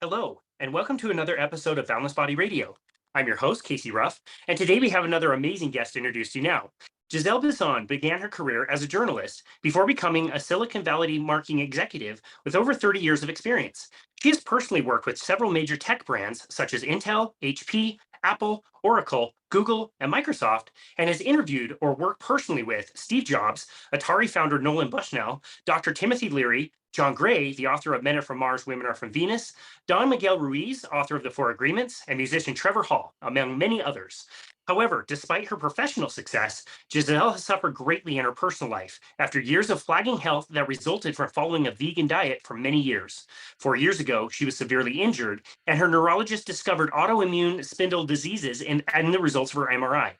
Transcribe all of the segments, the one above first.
Hello, and welcome to another episode of Boundless Body Radio. I'm your host, Casey Ruff, and today we have another amazing guest to introduce to you now. Giselle Bisson began her career as a journalist before becoming a Silicon Valley marketing executive with over 30 years of experience. She has personally worked with several major tech brands such as Intel, HP, Apple, Oracle, Google, and Microsoft, and has interviewed or worked personally with Steve Jobs, Atari founder Nolan Bushnell, Dr. Timothy Leary, John Gray, the author of Men Are From Mars, Women Are From Venus, Don Miguel Ruiz, author of The Four Agreements, and musician Trevor Hall, among many others. However, despite her professional success, Giselle has suffered greatly in her personal life after years of flagging health that resulted from following a vegan diet for many years. 4 years ago, she was severely injured, and her neurologist discovered autoimmune spindle diseases in the results of her MRI.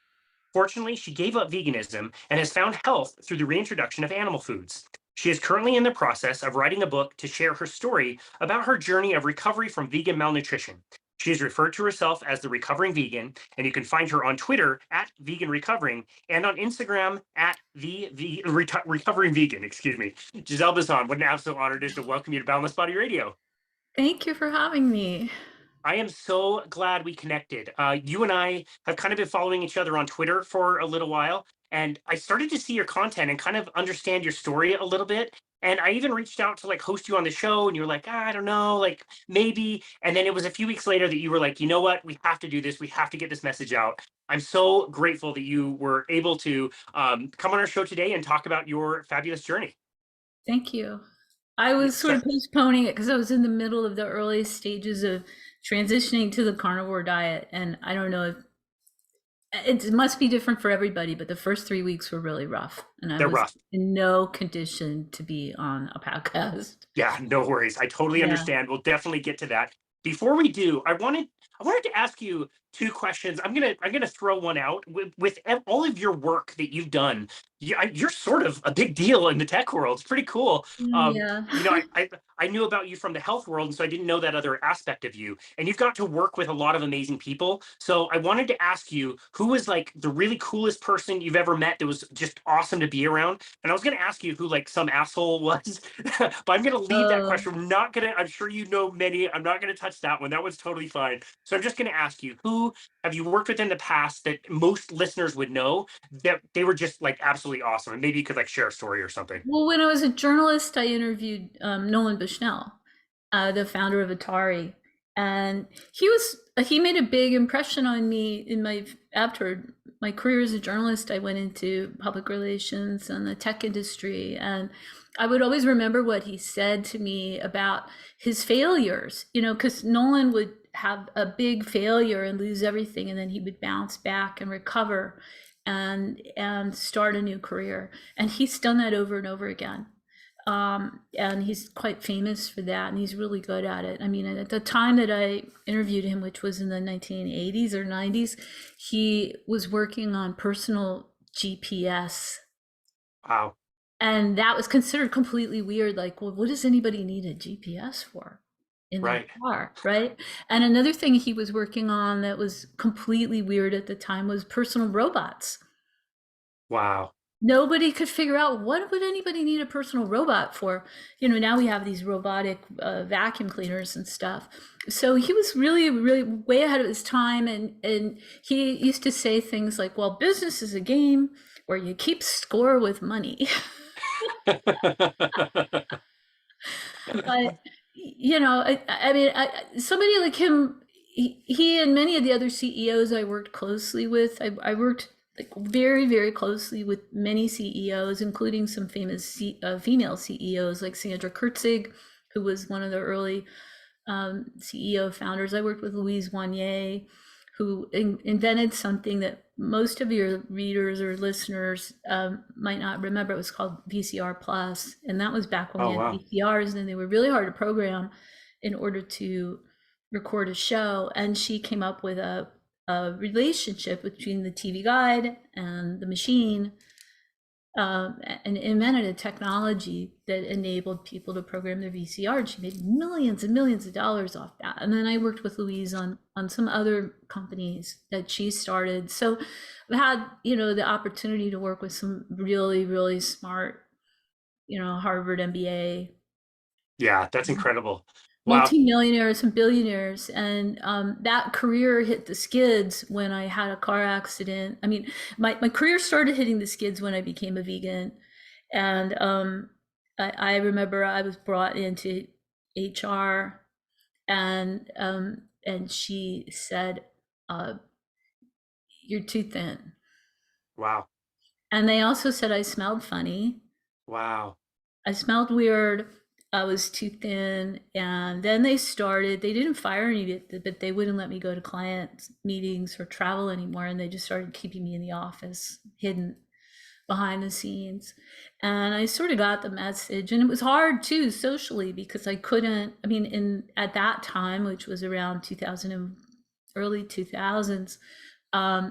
Fortunately, she gave up veganism and has found health through the reintroduction of animal foods. She is currently in the process of writing a book to share her story about her journey of recovery from vegan malnutrition. She has referred to herself as the recovering vegan, and you can find her on Twitter at vegan recovering and on Instagram at recovering vegan. Excuse me. Giselle Bisson, what an absolute honor it is to welcome you to Boundless Body Radio. Thank you for having me. I am so glad we connected. You and I have kind of been following each other on Twitter for a little while, and I started to see your content and kind of understand your story a little bit. And I even reached out to like host you on the show, and you were like, I don't know, like maybe. And then it was a few weeks later that you were like, you know what, we have to do this. We have to get this message out. I'm so grateful that you were able to come on our show today and talk about your fabulous journey. Thank you. I was sort So, of postponing it because I was in the middle of the early stages of transitioning to the carnivore diet. And I don't know if it must be different for everybody, but the first 3 weeks were really rough. And I they're was rough. in no condition to be on a podcast. Yeah, no worries. I totally Yeah. understand. We'll definitely get to that. Before we do, I wanted to ask you two questions. I'm gonna throw one out with all of your work that you've done. You're sort of a big deal in the tech world. It's pretty cool. Yeah. You know, I knew about you from the health world, and so I didn't know that other aspect of you. And you've got to work with a lot of amazing people. So I wanted to ask you who was like the really coolest person you've ever met that was just awesome to be around. And I was gonna ask you who like some asshole was, but I'm gonna leave that Oh, question. I'm sure you know many. I'm not gonna touch that one. That one's totally fine. So I'm just gonna ask you, who have you worked with in the past that most listeners would know that they were just like absolutely awesome? And maybe you could like share a story or something. well, when I was a journalist, I interviewed Nolan Bushnell, the founder of Atari, and he made a big impression on me in my after my career as a journalist. I went into public relations and the tech industry, and I would always remember what he said to me about his failures. You know, because Nolan would have a big failure and lose everything, and then he would bounce back and recover and start a new career. And he's done that over and over again. And he's quite famous for that, and he's really good at it. I mean, at the time that I interviewed him, which was in the 1980s or 90s, he was working on personal GPS, Wow. and that was considered completely weird. Like, well, what does anybody need a GPS for in their Right. car, right? And another thing he was working on that was completely weird at the time was personal robots. Wow. Nobody could figure out what would anybody need a personal robot for. You know, now we have these robotic vacuum cleaners and stuff. So he was really, really way ahead of his time, and he used to say things like, well, business is a game where you keep score with money. But you know, I mean, somebody like him, he and many of the other CEOs I worked closely with, I worked like very, very closely with many CEOs, including some famous female CEOs like Sandra Kurtzig, who was one of the early CEO founders. I worked with Louise Wanier, who invented something that most of your readers or listeners might not remember. It was called VCR Plus, and that was back when we Oh had wow. VCRs, and they were really hard to program in order to record a show. And she came up with a relationship between the TV guide and the machine, and invented a technology that enabled people to program their VCR. And she made millions and millions of dollars off that. And then I worked with Louise on some other companies that she started. So I had, you know, the opportunity to work with some really, really smart, you know, Harvard MBA. Yeah, that's incredible. Wow. multimillionaires and billionaires. And that career hit the skids when I had a car accident. I mean, my career started hitting the skids when I became a vegan. And I remember I was brought into HR, and she said, uh, "You're too thin." Wow. And they also said I smelled funny. Wow. I smelled weird. I was too thin. And then they didn't fire me, but they wouldn't let me go to client meetings or travel anymore. And they just started keeping me in the office, hidden behind the scenes. And I sort of got the message. And it was hard too, socially, because I couldn't, I mean, at that time, which was around 2000 and early 2000s,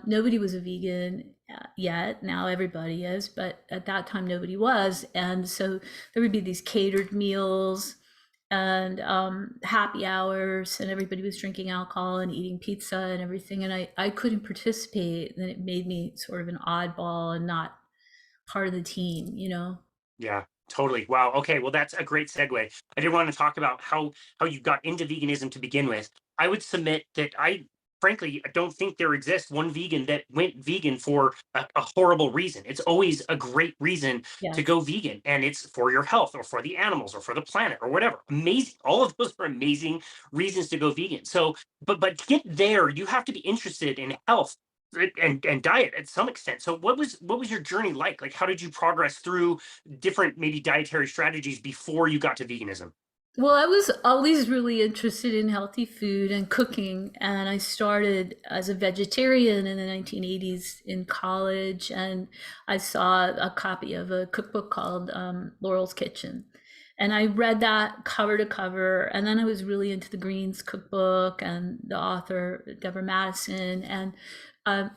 nobody was a vegan yet. Now everybody is, but at that time nobody was. And so there would be these catered meals and happy hours, and everybody was drinking alcohol and eating pizza and everything. And I couldn't participate. And it made me sort of an oddball and not part of the team, you know? Yeah, totally. Wow. Okay. Well, that's a great segue. I did want to talk about how you got into veganism to begin with. I would submit that I frankly I don't think there exists one vegan that went vegan for a horrible reason. It's always a great reason to Yes. go vegan, and it's for your health or for the animals or for the planet or whatever. Amazing. All of those are amazing reasons to go vegan. So, but to get there, you have to be interested in health and diet at some extent. So what was your journey like? Like how did you progress through different maybe dietary strategies before you got to veganism? Well, I was always really interested in healthy food and cooking, and I started as a vegetarian in the 1980s in college, and I saw a copy of a cookbook called Laurel's Kitchen. And I read that cover to cover, and then I was really into the Greens cookbook and the author, Deborah Madison, and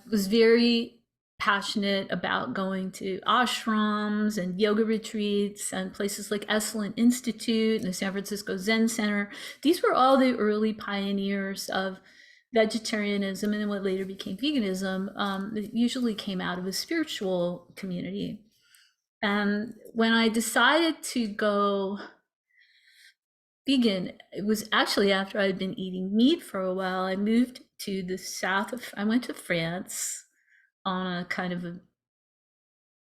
was very passionate about going to ashrams and yoga retreats and places like Esalen Institute and the San Francisco Zen Center. These were all the early pioneers of vegetarianism and what later became veganism. It usually came out of a spiritual community. And when I decided to go vegan, it was actually after I'd been eating meat for a while. I moved to the south of, I went to France on a kind of a,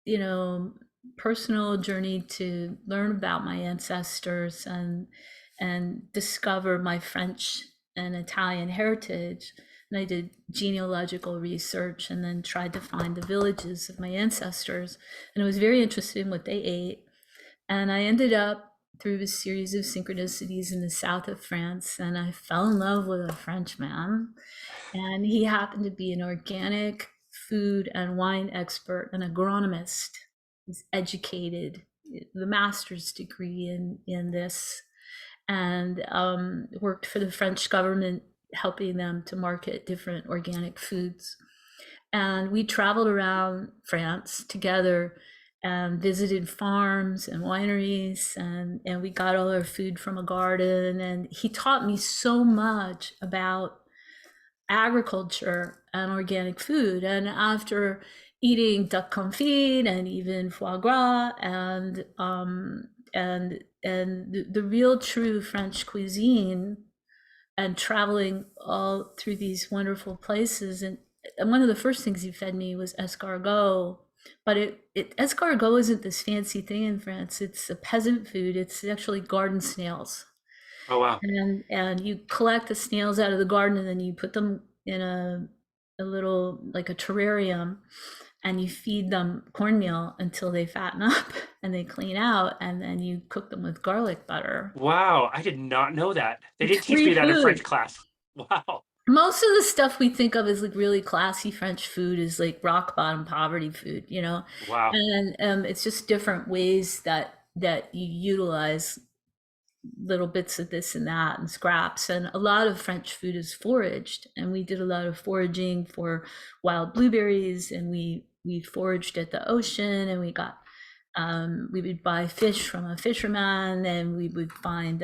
you know, personal journey to learn about my ancestors and discover my French and Italian heritage. And I did genealogical research and then tried to find the villages of my ancestors. And I was very interested in what they ate. And I ended up through a series of synchronicities in the south of France, and I fell in love with a Frenchman. And he happened to be an organic food and wine expert, an agronomist. He's educated, the master's degree in this, and worked for the French government, helping them to market different organic foods. And we traveled around France together and visited farms and wineries, and we got all our food from a garden. And he taught me so much about agriculture and organic food. And after eating duck confit and even foie gras and the real true French cuisine, and traveling all through these wonderful places, and one of the first things he fed me was escargot. But escargot isn't this fancy thing in France. It's a peasant food. It's actually garden snails. Oh wow. And you collect the snails out of the garden, and then you put them in a little, like a terrarium, and you feed them cornmeal until they fatten up and they clean out, and then you cook them with garlic butter. Wow, I did not know that. They It's didn't teach me free that in French food. class. Wow. Most of the stuff we think of as like really classy French food is like rock bottom poverty food, you know? Wow. And it's just different ways that you utilize little bits of this and that and scraps. And a lot of French food is foraged, and we did a lot of foraging for wild blueberries, and we foraged at the ocean, and we would buy fish from a fisherman, and we would find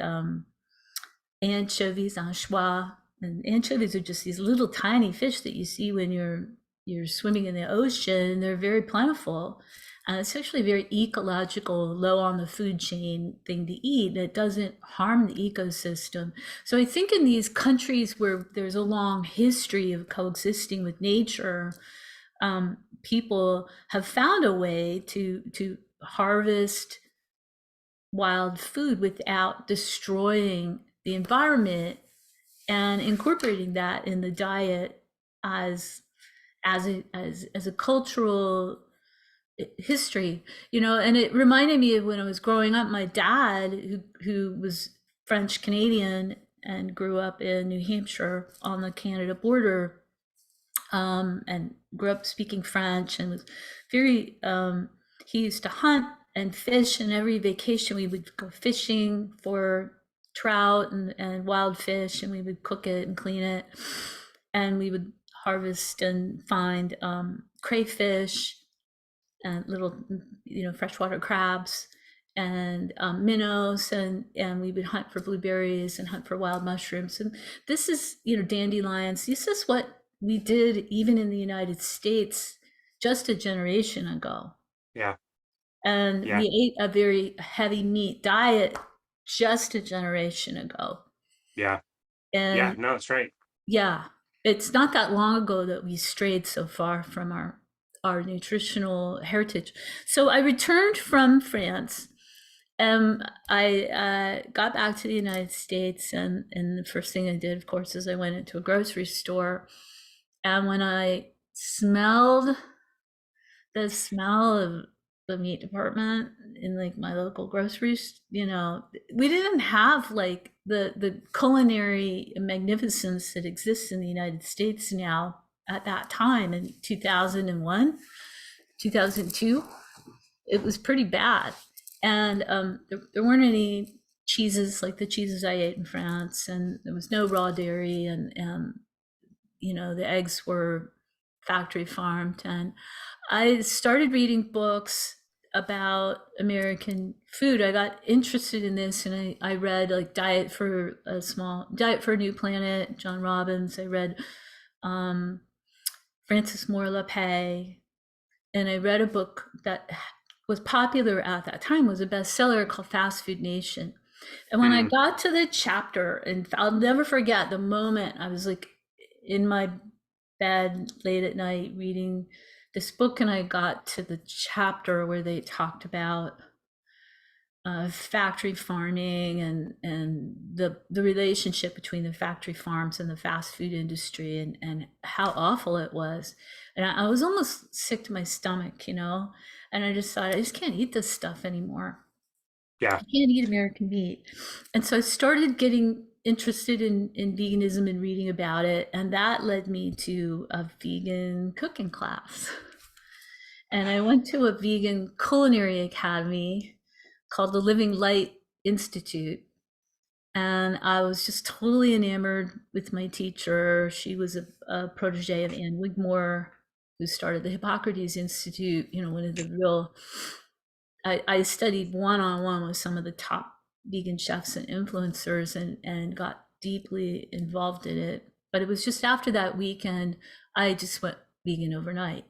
anchovies, anchois. And anchovies are just these little tiny fish that you see when you're swimming in the ocean. They're very plentiful. It's actually a very ecological, low on the food chain thing to eat that doesn't harm the ecosystem. So I think in these countries where there's a long history of coexisting with nature, people have found a way to harvest wild food without destroying the environment and incorporating that in the diet as as a cultural history, and it reminded me of when I was growing up. My dad, who was French Canadian and grew up in New Hampshire on the Canada border, and grew up speaking French and was very, he used to hunt and fish, and every vacation we would go fishing for trout and wild fish, and we would cook it and clean it, and we would harvest and find crayfish and little, freshwater crabs and minnows, and we would hunt for blueberries and hunt for wild mushrooms. And this is, dandelions. This is what we did even in the United States just a generation ago. Yeah. And Yeah. we ate a very heavy meat diet just a generation ago. Yeah. Yeah. And No, that's right. yeah, it's not that long ago that we strayed so far from our nutritional heritage. So I returned from France, and I got back to the United States, and the first thing I did, of course, is I went into a grocery store, and when I smelled the smell of the meat department in like my local groceries, we didn't have like the culinary magnificence that exists in the United States now at that time in 2001, 2002. It was pretty bad. And there weren't any cheeses like the cheeses I ate in France, and there was no raw dairy, and the eggs were factory farmed. And I started reading books about American food. I got interested in this, and I read like Diet for a New Planet, John Robbins. I read Frances Moore Lapay, and I read a book that was popular at that time, was a bestseller called Fast Food Nation. And when I got to the chapter, and I'll never forget the moment I was like in my bed late at night reading this book, and I got to the chapter where they talked about factory farming and the relationship between the factory farms and the fast food industry, and how awful it was. And I was almost sick to my stomach, and I just thought, I just can't eat this stuff anymore. Yeah. I can't eat American meat. And so I started getting interested in veganism and reading about it, and that led me to a vegan cooking class. And I went to a vegan culinary academy called the Living Light Institute, and I was just totally enamored with my teacher. She was a protege of Anne Wigmore, who started the Hippocrates Institute, one of the real, I studied one-on-one with some of the top vegan chefs and influencers, and got deeply involved in it. But it was just after that weekend, I just went vegan overnight.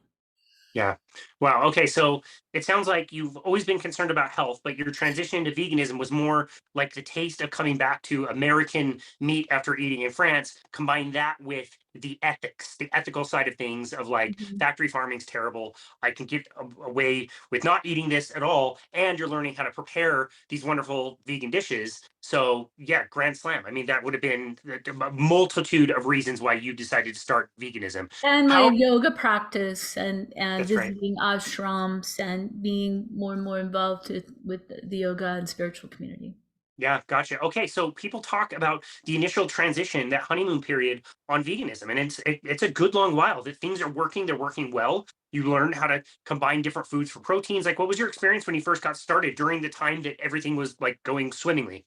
Yeah. Wow. Okay. So it sounds like you've always been concerned about health, but your transition into veganism was more like the taste of coming back to American meat after eating in France. Combine that with the ethics, the ethical side of things of like Mhm. factory farming's terrible. I can get away with not eating this at all. And you're learning how to prepare these wonderful vegan dishes. So yeah, grand slam. I mean, that would have been a multitude of reasons why you decided to start veganism. And my How yoga practice, and That's right. visiting ashrams and being more and more involved with the yoga and spiritual community. Yeah, gotcha. Okay, so people talk about the initial transition, that honeymoon period on veganism, and it's a good long while that things are working. They're working well. You learn how to combine different foods for proteins. Like, what was your experience when you first got started during the time that everything was like going swimmingly?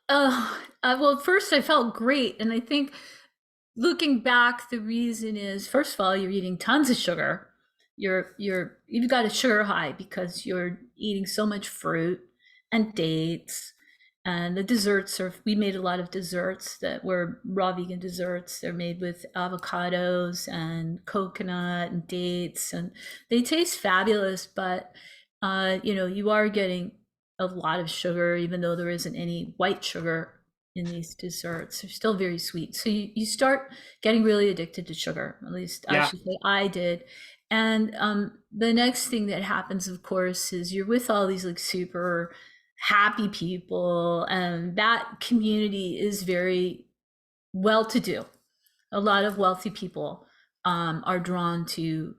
Well, first I felt great, and I think looking back, the reason is, first of all, you're eating tons of sugar. You've got a sugar high because you're eating so much fruit and dates And the desserts we made a lot of desserts that were raw vegan desserts. They're made with avocados and coconut and dates, and they taste fabulous, but you are getting a lot of sugar, even though there isn't any white sugar in these desserts. They're still very sweet. So you start getting really addicted to sugar. At least I Yeah. should say I did. And the next thing that happens, of course, is you're with all these like super happy people, and that community is very well to do. A lot of wealthy people are drawn to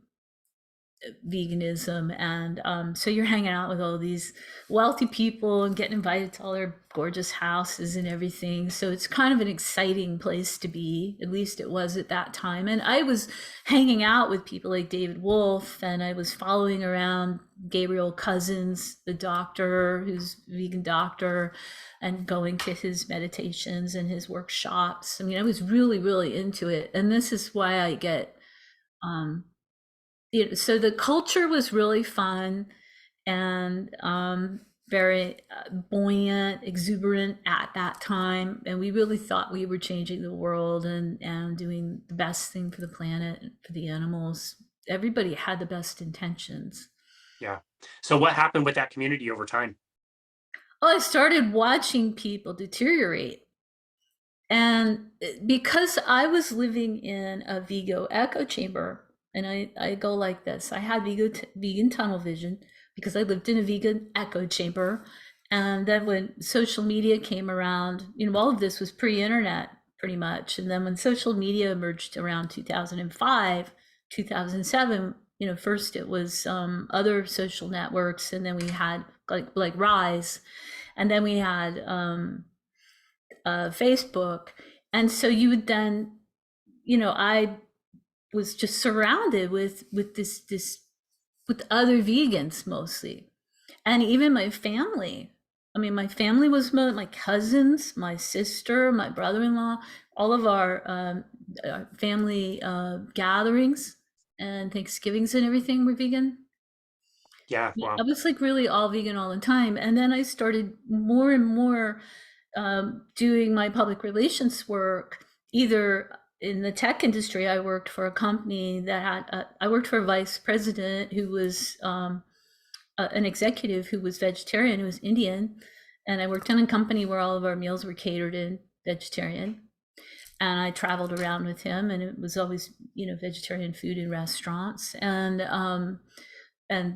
veganism, and so you're hanging out with all these wealthy people and getting invited to all their gorgeous houses and everything. So it's kind of an exciting place to be, at least it was at that time. And I was hanging out with people like David Wolf, and I was following around Gabriel Cousens, the doctor who's a vegan doctor, and going to his meditations and his workshops. I mean, I was really, really into it. And this is why I get so the culture was really fun and very buoyant, exuberant at that time. And we really thought we were changing the world and doing the best thing for the planet and for the animals. Everybody had the best intentions. Yeah. So what happened with that community over time? Oh, I started watching people deteriorate. And because I was living in a Vigo echo chamber, and I go like this. I had vegan tunnel vision because I lived in a vegan echo chamber. And then when social media came around, all of this was pre-internet pretty much. And then when social media emerged around 2005, 2007, first it was other social networks, and then we had like Rise, and then we had Facebook. And so you would then, I was just surrounded with this with other vegans mostly, and even my family. I mean, my family was my cousins, my sister, my brother-in-law, all of our family gatherings and Thanksgivings and everything were vegan. Yeah. I Wow. was like really all vegan all the time, and then I started more and more doing my public relations work, either in the tech industry. I worked for a company that had, I worked for a vice president who was an executive who was vegetarian, who was Indian. And I worked in a company where all of our meals were catered in vegetarian. And I traveled around with him, and it was always, vegetarian food in restaurants. And then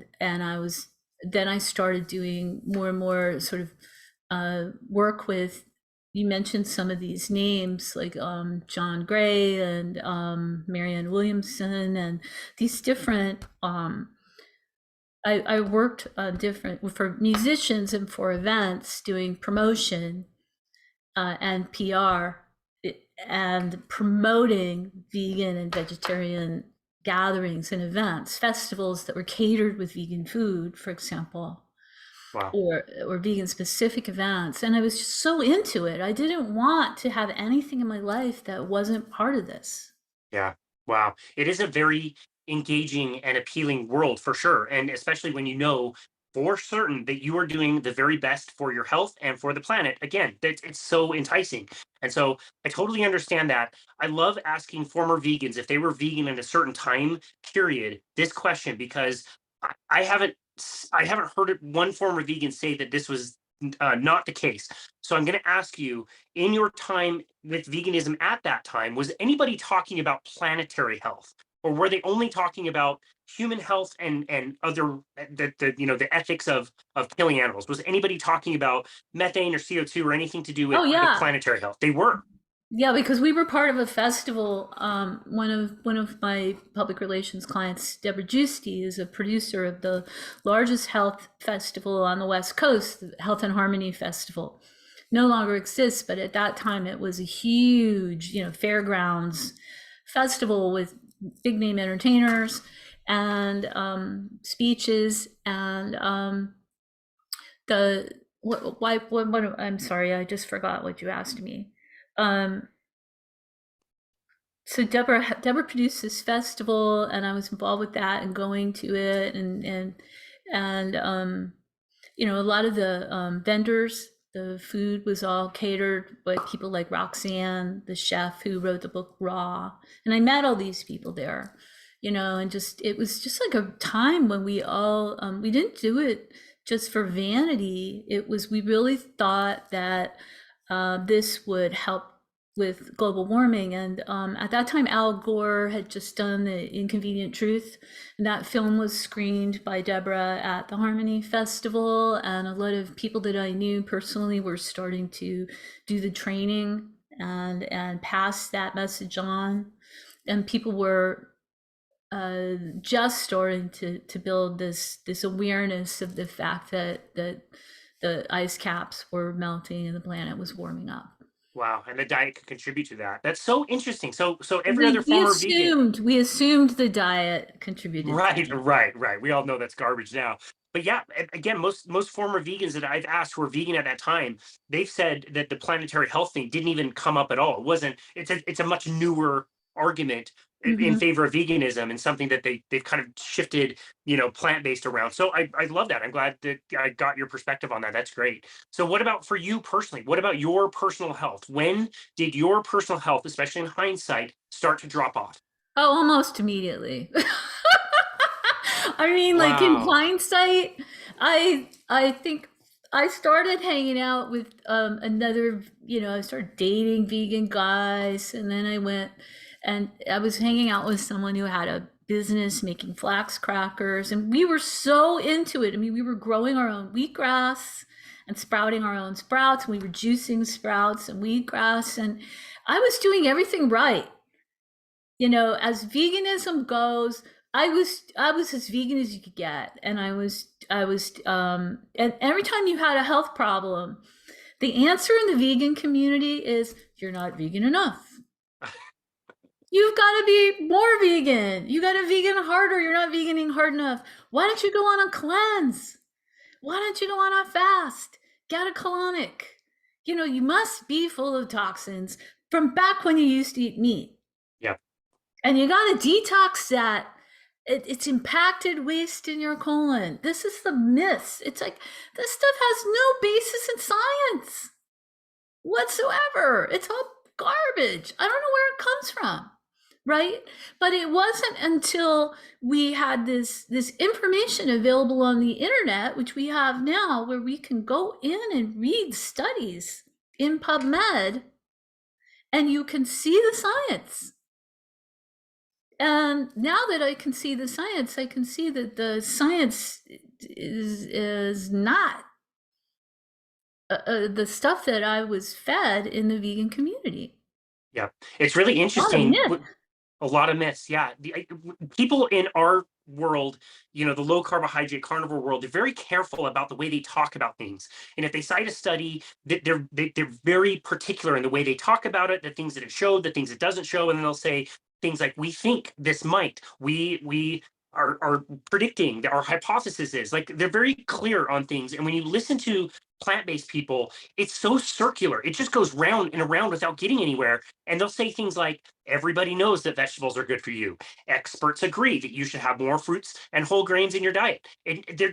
I started doing more and more sort of work with, you mentioned some of these names like John Gray and Marianne Williamson, and these different I worked on different for musicians and for events doing promotion and PR and promoting vegan and vegetarian gatherings and events, festivals that were catered with vegan food, for example, Wow. or vegan specific events. And I was just so into it. I didn't want to have anything in my life that wasn't part of this. Yeah. Wow. It is a very engaging and appealing world for sure. And especially when you know for certain that you are doing the very best for your health and for the planet. Again, it's so enticing. And so I totally understand that. I love asking former vegans if they were vegan in a certain time period this question, because I haven't I haven't heard one former vegan say that this was not the case. So I'm going to ask you, in your time with veganism at that time, was anybody talking about planetary health, or were they only talking about human health and other the ethics of killing animals? Was anybody talking about methane or CO2 or anything to do Oh with yeah. planetary health? They were. Yeah, because we were part of a festival. One of my public relations clients, Deborah Giusti, is a producer of the largest health festival on the West Coast, the Health and Harmony Festival. No longer exists, but at that time it was a huge, fairgrounds festival with big name entertainers and speeches and the what I'm sorry, I just forgot what you asked me. So Deborah produced this festival, and I was involved with that and going to it, and a lot of the vendors The food was all catered by people like Roxanne, the chef who wrote the book Raw. And I met all these people there, and just, it was just like a time when we all, we didn't do it just for vanity. We really thought that this would help with global warming. And at that time, Al Gore had just done The Inconvenient Truth. And that film was screened by Deborah at the Harmony Festival. And a lot of people that I knew personally were starting to do the training and pass that message on. And people were just starting to build this awareness of the fact that the ice caps were melting and the planet was warming up. Wow, and the diet could contribute to that. That's so interesting. So every We other we former vegan, assumed the diet contributed to right, it. right. We all know that's garbage now. But yeah, again, most former vegans that I've asked who were vegan at that time, they've said that the planetary health thing didn't even come up at all. It wasn't. It's a much newer argument in Mhm. favor of veganism, and something that they've kind of shifted, plant based around. So I love that. I'm glad that I got your perspective on that. That's great. So what about for you personally? What about your personal health? When did your personal health, especially in hindsight, start to drop off? Oh, almost immediately. I mean, like in Wow. hindsight, I think I started hanging out with another, I started dating vegan guys, and then I went and I was hanging out with someone who had a business making flax crackers, and we were so into it. I mean, we were growing our own wheatgrass and sprouting our own sprouts, and we were juicing sprouts and wheatgrass, and I was doing everything right. As veganism goes, I was as vegan as you could get, and and every time you had a health problem, the answer in the vegan community is you're not vegan enough. You've got to be more vegan. You got to vegan harder. You're not veganing hard enough. Why don't you go on a cleanse? Why don't you go on a fast? Get a colonic. You must be full of toxins from back when you used to eat meat. Yeah. And you got to detox that. It's impacted waste in your colon. This is the myth. It's like this stuff has no basis in science whatsoever. It's all garbage. I don't know where it comes from, right? But it wasn't until we had this information available on the internet, which we have now, where we can go in and read studies in PubMed, and you can see the science. And now that I can see the science, I can see that the science is not the stuff that I was fed in the vegan community. Yeah, it's really A lot of interesting. myth. A lot of myths. Yeah, people in our world, the low carbohydrate carnivore world, they're very careful about the way they talk about things. And if they cite a study, they're very particular in the way they talk about it, the things that it showed, the things it doesn't show, and then they'll say things like, "We think this might. We are predicting that our hypothesis is," like they're very clear on things. And when you listen to plant-based people, it's so circular. It just goes round and around without getting anywhere. And they'll say things like, "Everybody knows that vegetables are good for you. Experts agree that you should have more fruits and whole grains in your diet."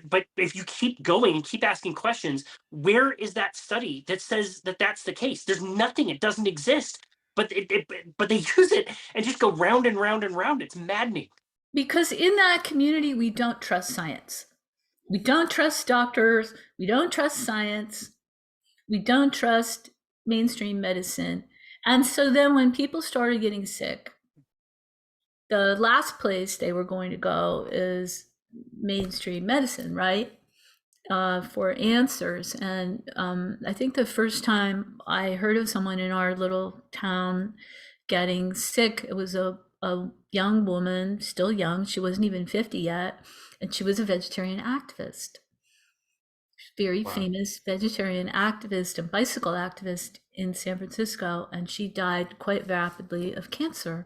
But if you keep going and keep asking questions, where is that study that says that that's the case? There's nothing. It doesn't exist. But they use it and just go round and round and round. It's maddening. Because in that community, we don't trust science. We don't trust doctors. We don't trust science. We don't trust mainstream medicine. And so then when people started getting sick, the last place they were going to go is mainstream medicine, right? For answers. And I think the first time I heard of someone in our little town getting sick, it was a young woman, still young. She wasn't even 50 yet. And she was a vegetarian activist, very Wow. famous vegetarian activist and bicycle activist in San Francisco. And she died quite rapidly of cancer.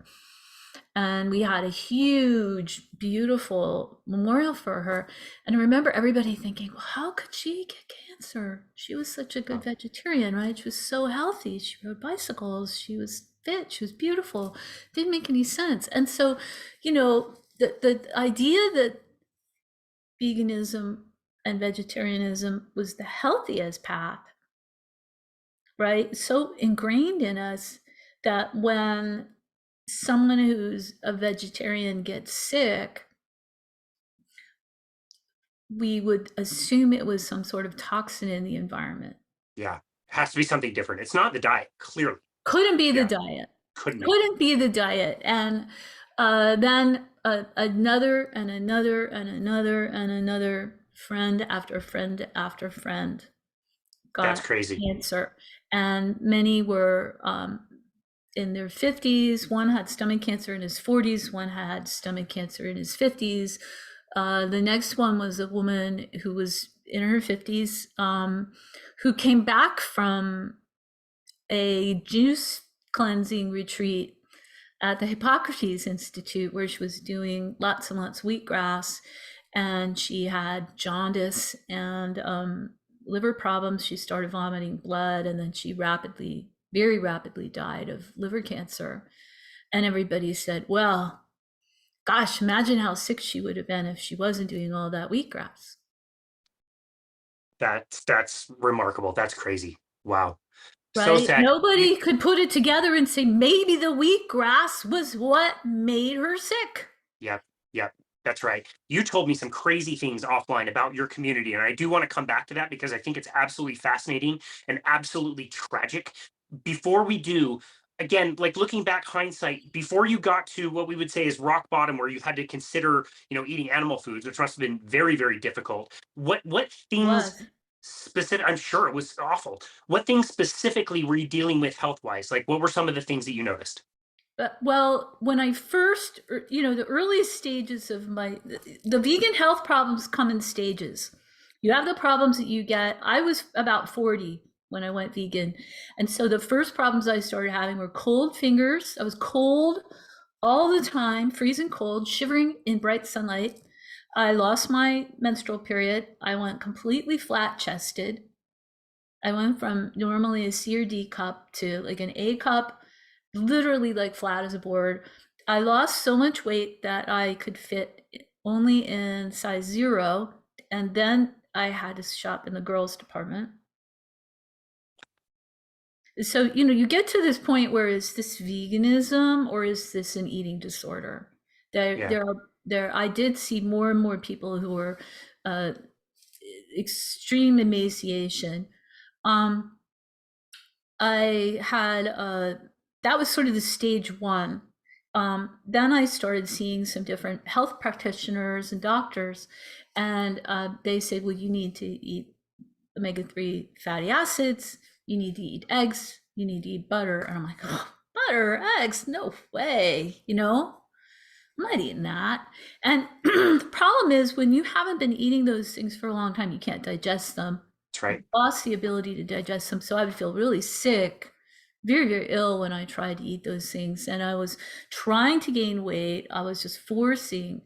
And we had a huge, beautiful memorial for her. And I remember everybody thinking, well, how could she get cancer? She was such a good vegetarian, right? She was so healthy. She rode bicycles. She was fit. She was beautiful. Didn't make any sense. And so, the idea that veganism and vegetarianism was the healthiest path right? So ingrained in us that when someone who's a vegetarian gets sick, we would assume it was some sort of toxin in the environment. Yeah. Has to be something different. It's not the diet, clearly. Couldn't be the Yeah. diet. Couldn't be. Couldn't be the diet. And then another and another and another and another friend after friend after friend That's got crazy. cancer. And many were in their 50s. One had stomach cancer in his 40s. One had stomach cancer in his 50s. The next one was a woman who was in her 50s who came back from a juice cleansing retreat at the Hippocrates Institute, where she was doing lots and lots of wheatgrass, and she had jaundice and liver problems. She started vomiting blood, and then she very rapidly died of liver cancer. And everybody said, well, gosh, imagine how sick she would have been if she wasn't doing all that wheatgrass. That's remarkable. That's crazy. Wow. So Right? sad. Nobody could put it together and say maybe the wheatgrass was what made her sick. Yep. Yep. That's right. You told me some crazy things offline about your community, and I do want to come back to that because I think it's absolutely fascinating and absolutely tragic. Before we do, again, like looking back hindsight, before you got to what we would say is rock bottom, where you had to consider, eating animal foods, which must have been very, very difficult. What things Was. specific? I'm sure it was awful. What things specifically were you dealing with health wise? Like, what were some of the things that you noticed? Well, when I first, the earliest stages of the vegan health problems come in stages. You have the problems that you get. I was about 40 when I went vegan. And so the first problems I started having were cold fingers. I was cold all the time, freezing cold, shivering in bright sunlight. I lost my menstrual period. I went completely flat chested. I went from normally a C or D cup to like an A cup, literally like flat as a board. I lost so much weight that I could fit only in size 0. And then I had to shop in the girls' department. So, you get to this point where is this veganism or is this an eating disorder? Yeah. I did see more and more people who were extreme emaciation. I had that was sort of the stage one. Then I started seeing some different health practitioners and doctors, and they said, well, you need to eat omega-3 fatty acids, you need to eat eggs, you need to eat butter. And I'm like, oh, butter, eggs, no way, I'm not eating that. And the problem is when you haven't been eating those things for a long time, you can't digest them. That's right. Lost the ability to digest them. So I would feel really sick, very, very ill when I tried to eat those things. And I was trying to gain weight. I was just forcing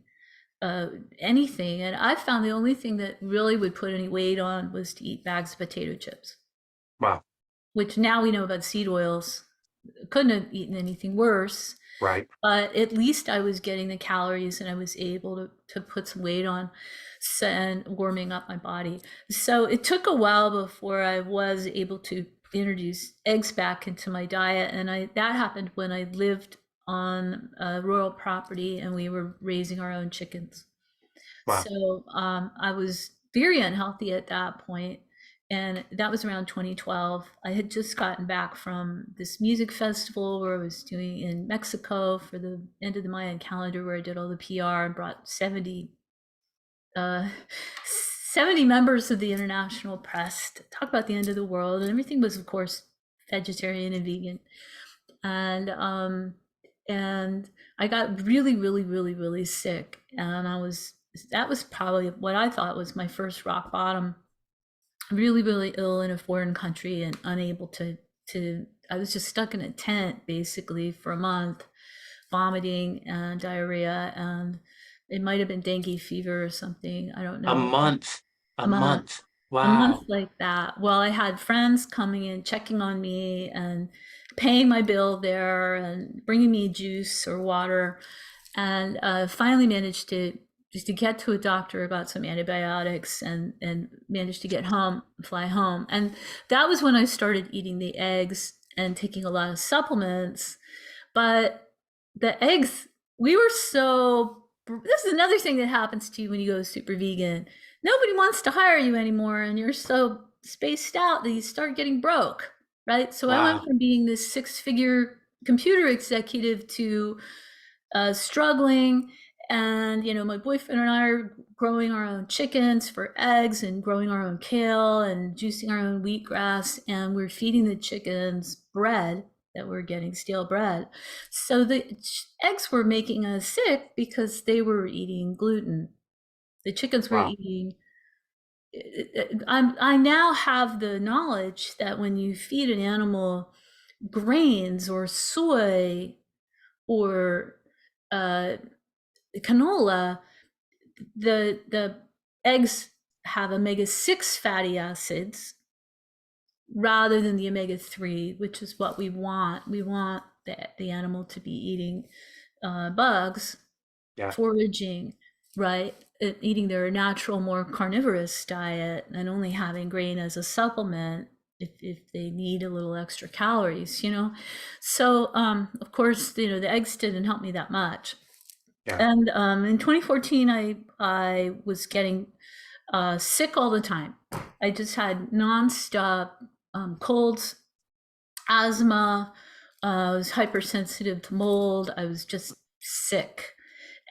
anything. And I found the only thing that really would put any weight on was to eat bags of potato chips. Wow. Which now we know about seed oils. Couldn't have eaten anything worse. Right. But at least I was getting the calories and I was able to put some weight on and warming up my body. So it took a while before I was able to introduce eggs back into my diet. And that happened when I lived on a rural property and we were raising our own chickens. Wow. So I was very unhealthy at that point. And that was around 2012. I had just gotten back from this music festival where I was doing in Mexico for the end of the Mayan calendar, where I did all the PR and brought 70 members of the international press to talk about the end of the world. And everything was, of course, vegetarian and vegan. And I got really, really, really, really sick. And that was probably what I thought was my first rock bottom. Really, really ill in a foreign country and unable to I was just stuck in a tent basically for a month, vomiting and diarrhea, and it might have been dengue fever or something. I don't know. A month. A month. A Wow. month like that. Well, I had friends coming in, checking on me and paying my bill there and bringing me juice or water, and finally managed to just to get to a doctor about some antibiotics and managed to get home, fly home. And that was when I started eating the eggs and taking a lot of supplements. But the eggs, we were so, this is another thing that happens to you when you go super vegan. Nobody wants to hire you anymore, and you're so spaced out that you start getting broke, right? So I went Wow. from being this 6-figure computer executive to struggling. And, my boyfriend and I are growing our own chickens for eggs and growing our own kale and juicing our own wheatgrass. And we're feeding the chickens bread that we're getting, stale bread. So the eggs were making us sick because they were eating gluten. The chickens were Wow. eating. I now have the knowledge that when you feed an animal grains or soy or canola, the eggs have omega-6 fatty acids rather than the omega-3, which is what we want. We want the animal to be eating bugs, Yeah. foraging, right? Eating their natural, more carnivorous diet and only having grain as a supplement if they need a little extra calories, So, of course, the eggs didn't help me that much. Yeah. And in 2014, I was getting sick all the time. I just had nonstop colds, asthma. I was hypersensitive to mold. I was just sick.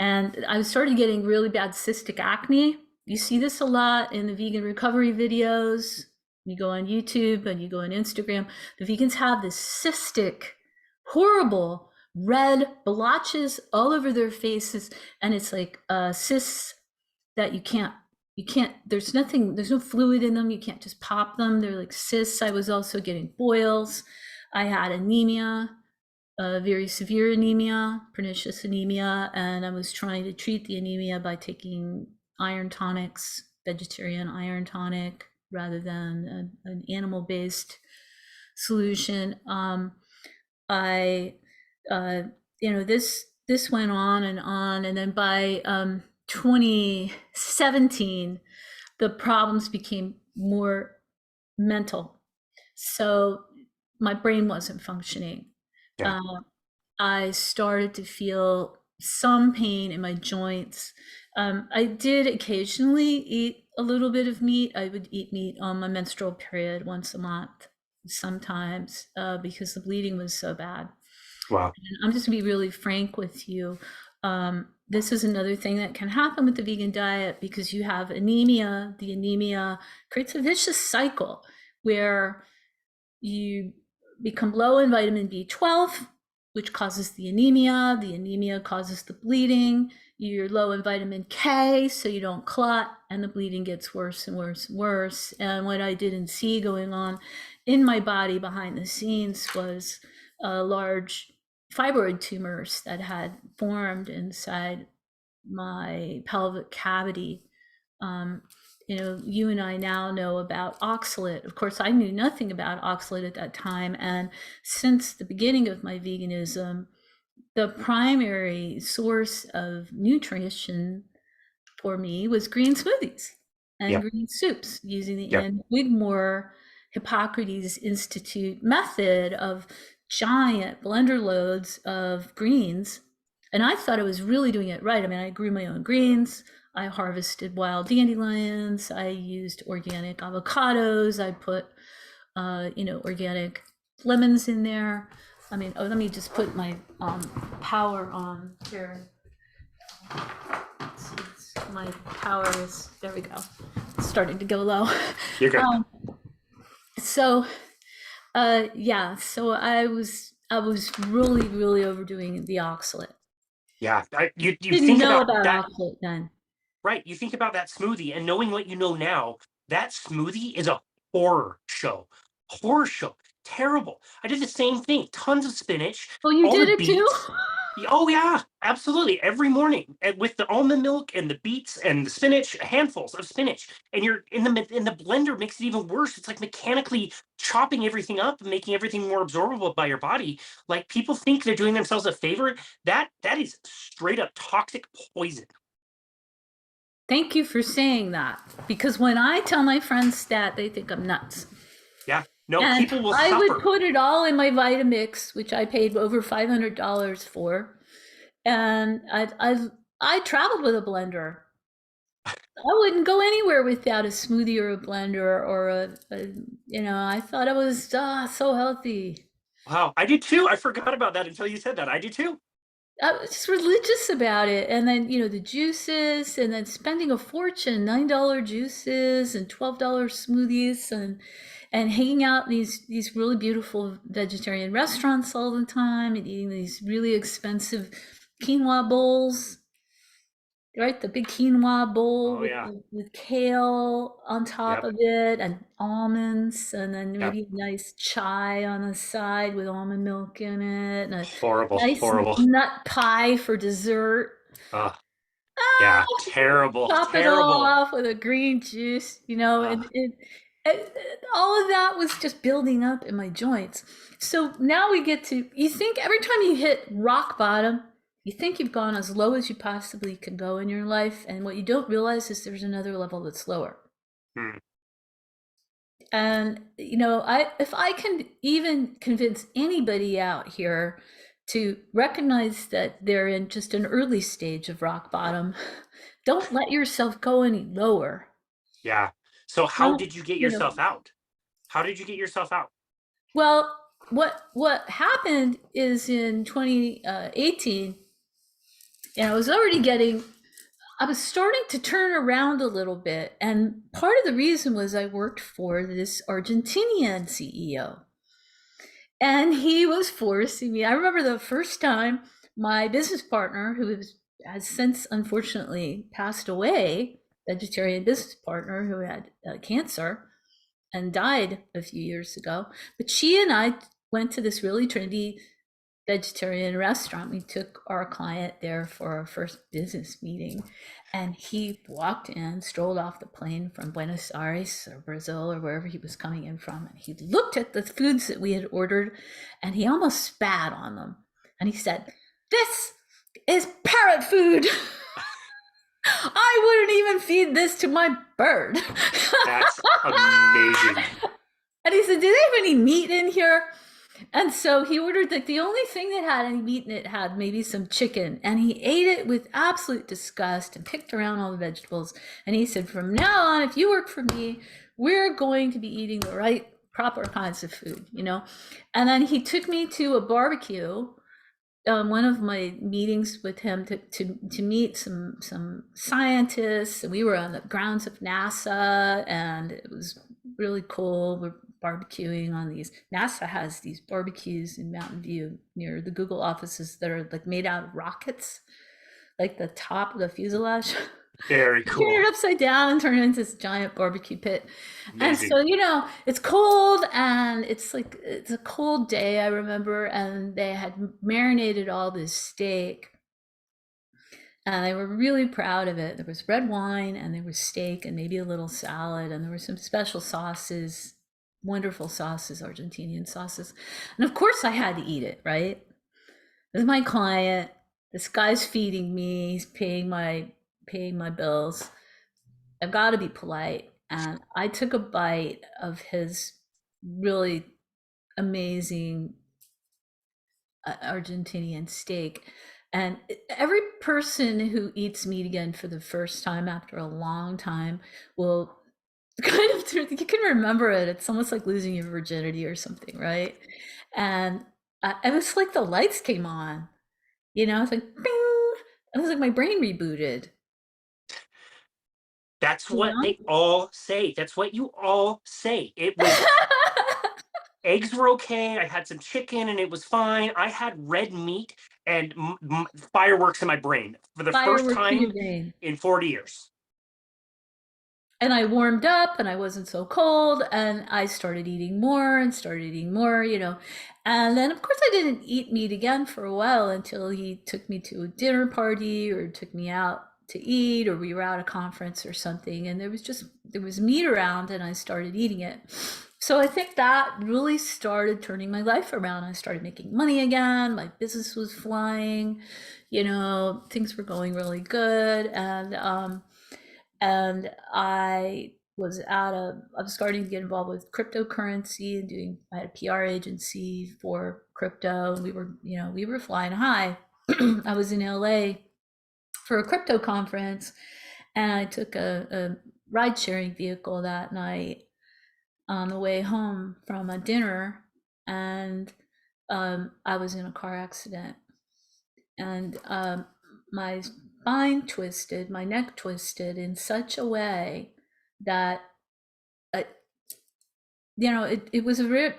And I started getting really bad cystic acne. You see this a lot in the vegan recovery videos. You go on YouTube and you go on Instagram. The vegans have this cystic, horrible red blotches all over their faces, and it's like cysts that you can't, there's no fluid in them. You can't just pop them. They're like cysts. I was also getting boils. I had anemia, very severe anemia, pernicious anemia, and I was trying to treat the anemia by taking iron tonics, vegetarian iron tonic, rather than an animal-based solution. This went on, and then by 2017, the problems became more mental. So my brain wasn't functioning. Yeah. I started to feel some pain in my joints. I did occasionally eat a little bit of meat. I would eat meat on my menstrual period once a month, sometimes, because the bleeding was so bad. Wow. And I'm just gonna be really frank with you. This is another thing that can happen with the vegan diet because you have anemia. The anemia creates a vicious cycle where you become low in vitamin B12, which causes the anemia. The anemia causes the bleeding. You're low in vitamin K, so you don't clot, and the bleeding gets worse and worse and worse. And what I didn't see going on in my body behind the scenes was large fibroid tumors that had formed inside my pelvic cavity. You and I now know about oxalate. Of course, I knew nothing about oxalate at that time. And since the beginning of my veganism, the primary source of nutrition for me was green smoothies and Yeah. green soups using the Yeah. Ann Wigmore Hippocrates Institute method of giant blender loads of greens. And I thought I was really doing it right. I mean, I grew my own greens. I harvested wild dandelions. I used organic avocados. I put, organic lemons in there. I mean, let me just put my power on here. My power is, there we go. It's starting to go low. You're good. So I was really, really overdoing the oxalate. Yeah. You Didn't think know about about that, oxalate then. right? You think about that smoothie, and knowing what you know now, that smoothie is a horror show. Horror show. Terrible. I did the same thing. Tons of spinach, Oh, you all did the it too? beets. Oh yeah, absolutely. Every morning, and with the almond milk and the beets and the spinach, handfuls of spinach, and you're in the blender makes it even worse. It's like mechanically chopping everything up and making everything more absorbable by your body. Like people think they're doing themselves a favor. That is straight up toxic poison. Thank you for saying that, because when I tell my friends that, they think I'm nuts. Yeah. No, And people will I would suffer. put it all in my Vitamix, which I paid over $500 for. And I traveled with a blender. I wouldn't go anywhere without a smoothie or a blender or I thought it was so healthy. Wow, I did too. I forgot about that until you said that. I did too. I was just religious about it. And then, the juices, and then spending a fortune, $9 juices and $12 smoothies, and hanging out in these really beautiful vegetarian restaurants all the time, and eating these really expensive quinoa bowls, right? The big quinoa bowl Oh with yeah. with kale on top Yep. of it, and almonds, and then Yep. maybe a nice chai on the side with almond milk in it, and a Horrible. nice Horrible. nut pie for dessert. Uh, yeah. Ah, Terrible. top it all Terrible. off with a green juice, Uh, and all of that was just building up in my joints. So now we get to, you think every time you hit rock bottom, you think you've gone as low as you possibly can go in your life. And what you don't realize is there's another level that's lower. hmm. And, if I can even convince anybody out here to recognize that they're in just an early stage of rock bottom, don't let yourself go any lower. Yeah. So how Don't, did you get you know, yourself out? How did you get yourself out? well, what happened is in 2018, and I was starting to turn around a little bit. And part of the reason was I worked for this Argentinian CEO. And he was forcing me. I remember the first time my business partner, has since unfortunately passed away, vegetarian business partner who had cancer and died a few years ago. But she and I went to this really trendy vegetarian restaurant. We took our client there for our first business meeting, and he walked in, strolled off the plane from Buenos Aires or Brazil or wherever he was coming in from, and he looked at the foods that we had ordered, and he almost spat on them. And he said, "This is parrot food." I wouldn't even feed this to my bird. That's amazing. And he said, "Do they have any meat in here?" And so he ordered that the only thing that had any meat in it had maybe some chicken. And he ate it with absolute disgust and picked around all the vegetables. And he said, "From now on, if you work for me, we're going to be eating the right, proper kinds of food, And then he took me to a barbecue, one of my meetings with him to meet some scientists. And we were on the grounds of NASA, and it was really cool. We're barbecuing on these. NASA has these barbecues in Mountain View near the Google offices that are like made out of rockets, like the top of the fuselage. Very Turn cool. it upside down and turn it into this giant barbecue pit. And Amazing. so, it's cold, and it's a cold day, I remember, and they had marinated all this steak. And they were really proud of it. There was red wine, and there was steak, and maybe a little salad, and there were some special sauces, wonderful sauces, Argentinian sauces. And of course I had to eat it, right? This is my client. This guy's feeding me. He's paying my bills. I've got to be polite. And I took a bite of his really amazing Argentinian steak. And every person who eats meat again for the first time after a long time will kind of, you can remember it. It's almost like losing your virginity or something, right? And it was like the lights came on, it's like, bing. It was like my brain rebooted, That's you what know? they all say. That's what you all say. It was eggs were okay. I had some chicken and it was fine. I had red meat and fireworks in my brain for the first Fireworks in your time brain. in 40 years. And I warmed up, and I wasn't so cold, and I started eating more and started eating more, And then, of course, I didn't eat meat again for a while until he took me to a dinner party or took me out to eat, or we were at a conference or something. And there was meat around, and I started eating it. So I think that really started turning my life around. I started making money again. My business was flying, things were going really good. And, And I was starting to get involved with cryptocurrency and I had a PR agency for crypto. We were flying high. I was in LA for a crypto conference, and I took a ride sharing vehicle that night on the way home from a dinner, and I was in a car accident, and my spine twisted, my neck twisted in such a way that, uh, it was a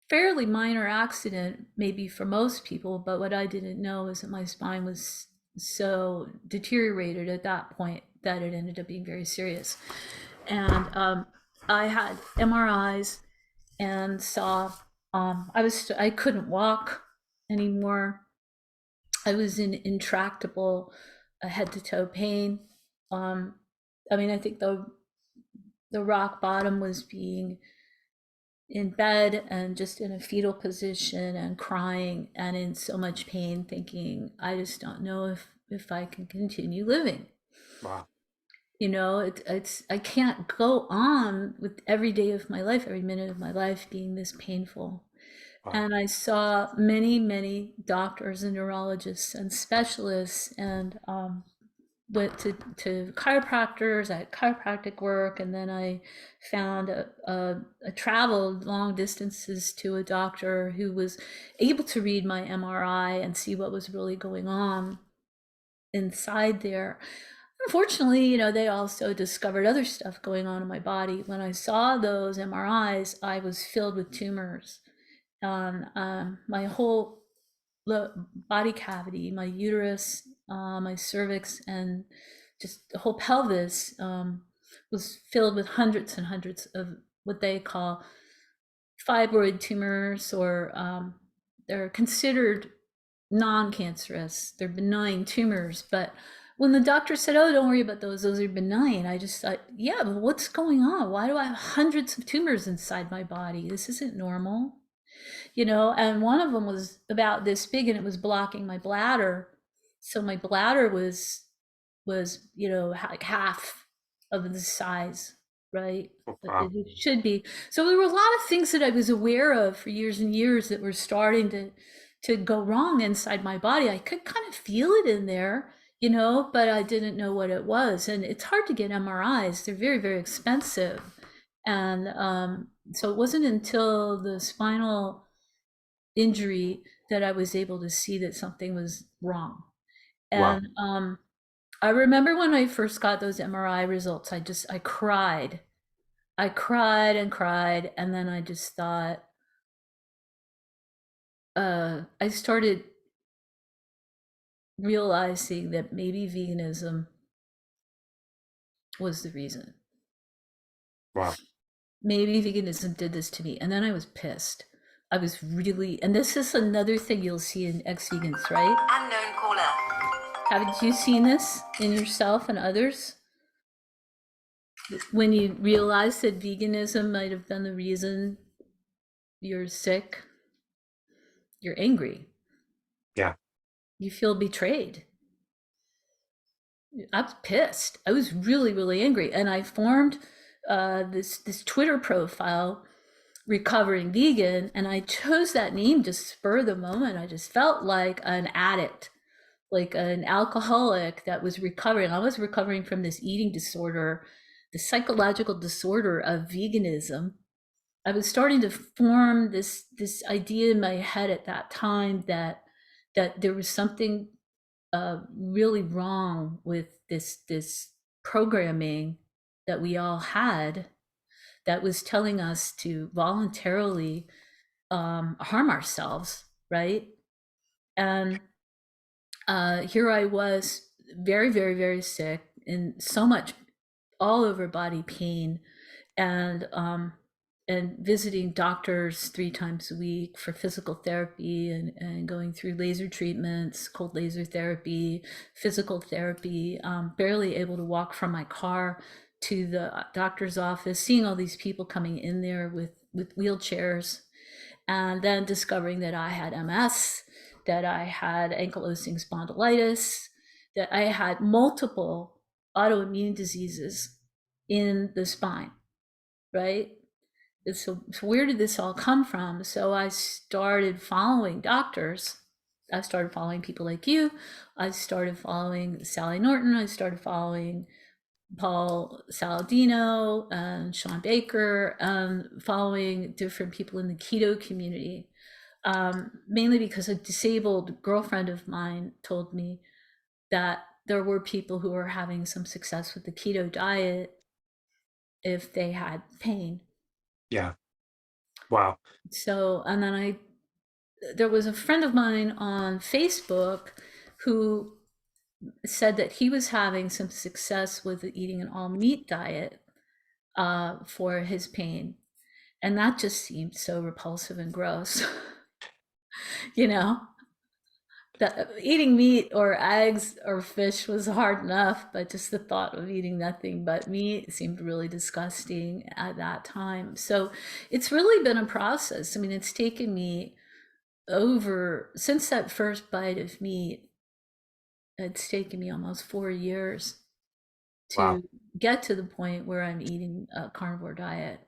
fairly minor accident, maybe for most people, but what I didn't know is that my spine was so deteriorated at that point that it ended up being very serious. And I had MRIs and saw I couldn't walk anymore. I was in intractable head to toe pain. I think the rock bottom was being in bed and just in a fetal position and crying and in so much pain, thinking, I just don't know if I can continue living. Wow. I can't go on with every day of my life, every minute of my life being this painful. Wow. And I saw many, many doctors and neurologists and specialists, and went to chiropractors. I had chiropractic work, and then I found a traveled long distances to a doctor who was able to read my MRI and see what was really going on inside there. Unfortunately, they also discovered other stuff going on in my body. When I saw those MRIs, I was filled with tumors on my whole body cavity, my uterus, my cervix, and just the whole pelvis was filled with hundreds and hundreds of what they call fibroid tumors, or they're considered non-cancerous. They're benign tumors, but when the doctor said, "Oh, don't worry about those are benign," I just thought, yeah, but what's going on? Why do I have hundreds of tumors inside my body? This isn't normal. And one of them was about this big, and it was blocking my bladder. So my bladder was like half of the size, right? Wow. It should be. So there were a lot of things that I was aware of for years and years that were starting to go wrong inside my body. I could kind of feel it in there, but I didn't know what it was. And it's hard to get MRIs. They're very, very expensive. And so it wasn't until the spinal injury that I was able to see that something was wrong. Wow. And I remember when I first got those MRI results, I cried. I cried and cried, and then I just thought, I started realizing that maybe veganism was the reason. Wow. Maybe veganism did this to me. And then I was pissed. I was really, and this is another thing you'll see in ex-vegans, right? Unknown caller. Haven't you seen this in yourself and others? When you realize that veganism might have been the reason you're sick, you're angry. Yeah. You feel betrayed. I was pissed. I was really, really angry. And I formed this Twitter profile, Recovering Vegan, and I chose that name to spur the moment. I just felt like an addict, like an alcoholic that was recovering. I was recovering from this eating disorder, the psychological disorder of veganism. I was starting to form this idea in my head at that time that there was something really wrong with this programming that we all had, that was telling us to voluntarily harm ourselves, right? And here I was, very, very, very sick, in so much all over body pain, and visiting doctors 3 times a week for physical therapy, and going through laser treatments, cold laser therapy, physical therapy, barely able to walk from my car to the doctor's office, seeing all these people coming in there with wheelchairs, and then discovering that I had MS, that I had ankylosing spondylitis, that I had multiple autoimmune diseases in the spine, right? So where did this all come from? So I started following doctors. I started following people like you. I started following Sally Norton. I started following Paul Saladino and Sean Baker, following different people in the keto community, mainly because a disabled girlfriend of mine told me that there were people who were having some success with the keto diet if they had pain. Yeah. Wow. So, and then there was a friend of mine on Facebook who said that he was having some success with eating an all meat diet for his pain. And that just seemed so repulsive and gross. You know, that eating meat or eggs or fish was hard enough, but just the thought of eating nothing but meat seemed really disgusting at that time. So it's really been a process. I mean, it's taken me since that first bite of meat, it's taken me almost 4 years Wow. to get to the point where I'm eating a carnivore diet.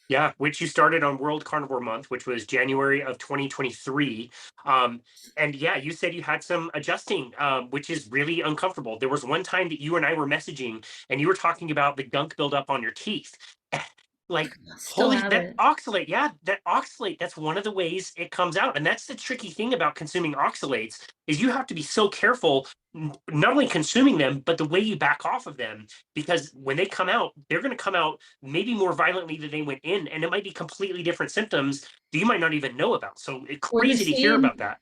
Yeah, which you started on World Carnivore Month, which was January of 2023. And yeah, you said you had some adjusting, which is really uncomfortable. There was one time that you and I were messaging and you were talking about the gunk buildup on your teeth. Like, Still holy, have that it. oxalate, yeah, that oxalate, that's one of the ways it comes out. And that's the tricky thing about consuming oxalates is you have to be so careful, not only consuming them, but the way you back off of them. Because when they come out, they're going to come out maybe more violently than they went in, and it might be completely different symptoms that you might not even know about. So it's Or crazy to hear about that.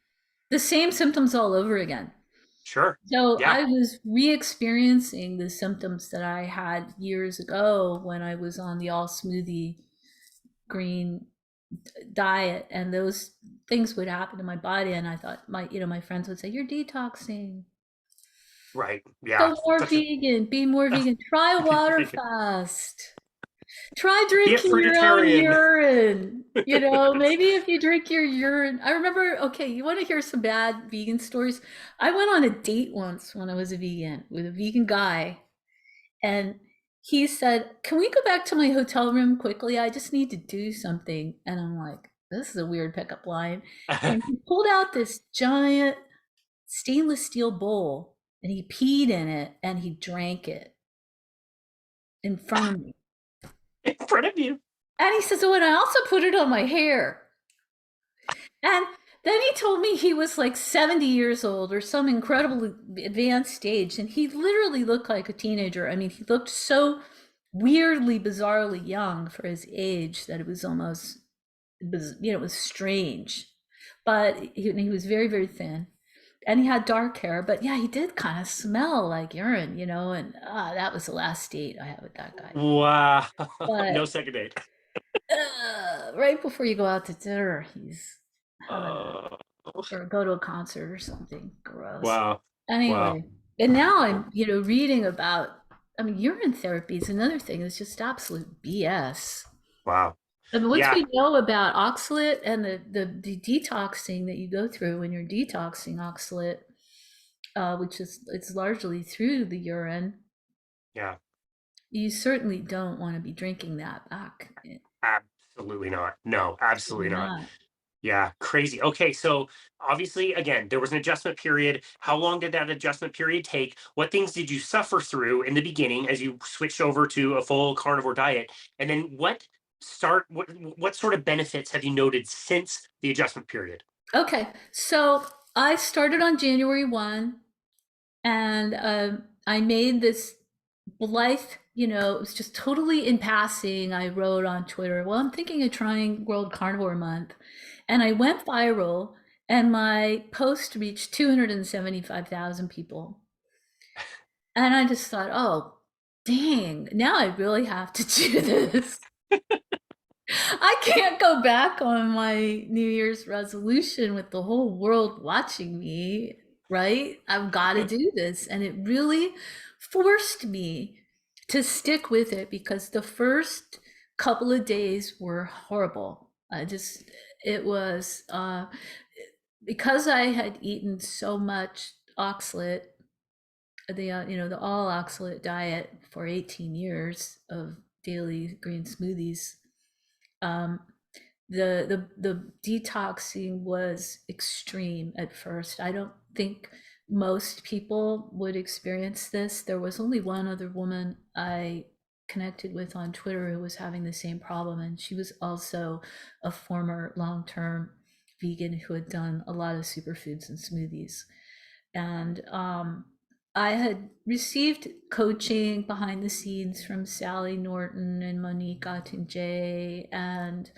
the same symptoms all over again. Sure. So Yeah. I was re-experiencing the symptoms that I had years ago when I was on the all smoothie green diet, and those things would happen to my body. And I thought my friends would say, "You're detoxing. Right. Yeah. Go more Such a vegan. Be more vegan. Try a water fast. Try be a drinking your own fruitarian. urine. Maybe if you drink your urine." I remember, okay, you want to hear some bad vegan stories? I went on a date once when I was a vegan with a vegan guy, and he said, "Can we go back to my hotel room quickly? I just need to do something." And I'm like, this is a weird pickup line. And he pulled out this giant stainless steel bowl and he peed in it and he drank it in front of me. In front of you. And he says, "Oh, and I also put it on my hair." And then he told me he was like 70 years old or some incredibly advanced stage. And he literally looked like a teenager. I mean, he looked so weirdly, bizarrely young for his age that it was almost, it was strange. But he was very, very thin. And he had dark hair. But yeah, he did kind of smell like urine, and that was the last date I had with that guy. Wow. No But second date. right before you go out to dinner, he's having Oh, or go to a concert or something. Gross. wow. Wow. Anyway, and now I'm, reading about, I mean, urine therapy is another thing. It's just absolute BS. Wow. And once Yeah. we know about oxalate and the detoxing that you go through when you're detoxing oxalate, which it's largely through the urine, Yeah. you certainly don't want to be drinking that back. Absolutely not. No, absolutely not. Not. Yeah, crazy. Okay, so obviously, again, there was an adjustment period. How long did that adjustment period take? What things did you suffer through in the beginning as you switched over to a full carnivore diet? And then what sort of benefits have you noted since the adjustment period? Okay, so I started on January 1, and I made this blithe, it was just totally in passing. I wrote on Twitter, "Well, I'm thinking of trying World Carnivore Month." And I went viral, and my post reached 275,000 people. And I just thought, oh, dang, now I really have to do this. I can't go back on my New Year's resolution with the whole world watching me, right? I've got to do this. And it really forced me to stick with it because the first couple of days were horrible. It was because I had eaten so much oxalate the all oxalate diet for 18 years of daily green smoothies. Um, the detoxing was extreme at first. I don't think most people would experience this. There was only one other woman I connected with on Twitter who was having the same problem, and she was also a former long-term vegan who had done a lot of superfoods and smoothies. And I had received coaching behind the scenes from Sally Norton and Monique Ottinger, and